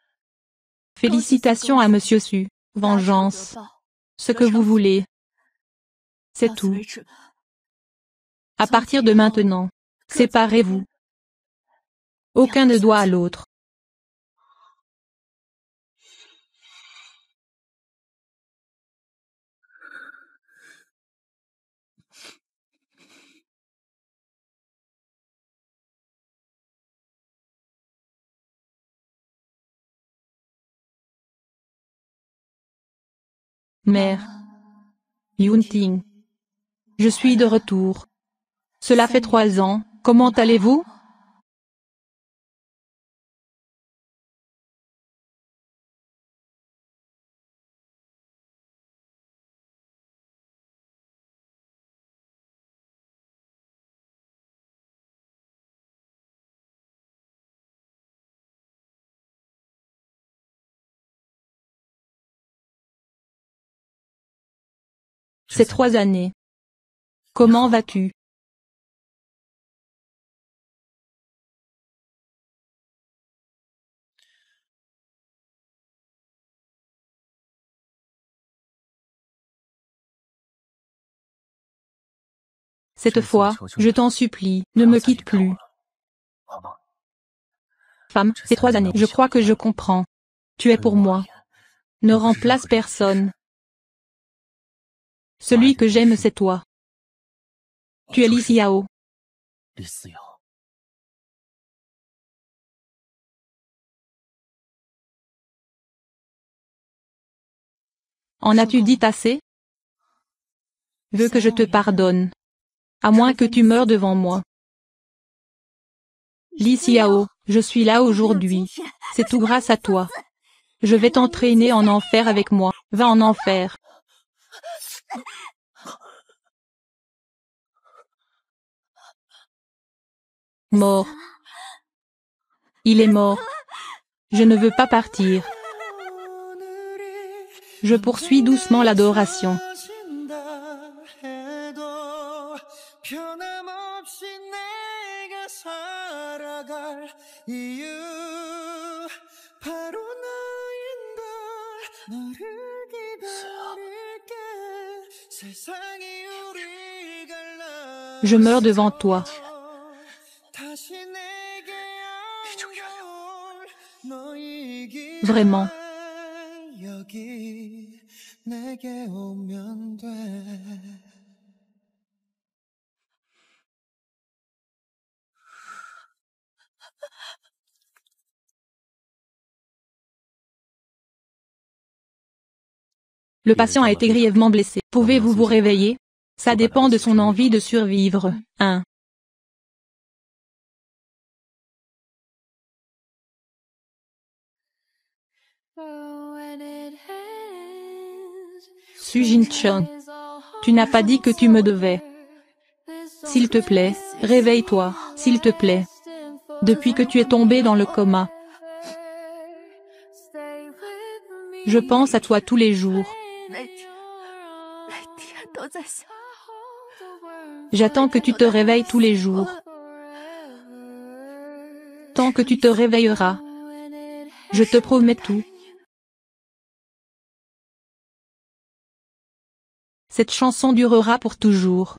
Félicitations à Monsieur Su. Vengeance. Ce que vous voulez. C'est tout. À partir de maintenant, séparez-vous. Aucun ne doit à l'autre. Mère. Yunting. Je suis de retour. Cela fait 3 ans, comment allez-vous? Ces 3 années. Comment vas-tu? Cette fois, je t'en supplie, ne me quitte plus. Femme, ces 3 années, je crois que je comprends. Tu es pour moi. Ne remplace personne. Celui que j'aime c'est toi. Tu es Li Xiao. En as-tu dit assez? Veux que je te pardonne. À moins que tu meures devant moi. Li Xiao, je suis là aujourd'hui. C'est tout grâce à toi. Je vais t'entraîner en enfer avec moi. Va en enfer. Mort. Il est mort. Je ne veux pas partir. Je poursuis doucement l'adoration. Je meurs devant toi. Vraiment. Le patient a été grièvement blessé. Pouvez-vous vous réveiller? Ça dépend de son envie de survivre. 1. Su Jin-chun. Tu n'as pas dit que tu me devais. S'il te plaît, réveille-toi, s'il te plaît. Depuis que tu es tombé dans le coma. Je pense à toi tous les jours. J'attends que tu te réveilles tous les jours. Tant que tu te réveilleras. Je te promets tout. Cette chanson durera pour toujours.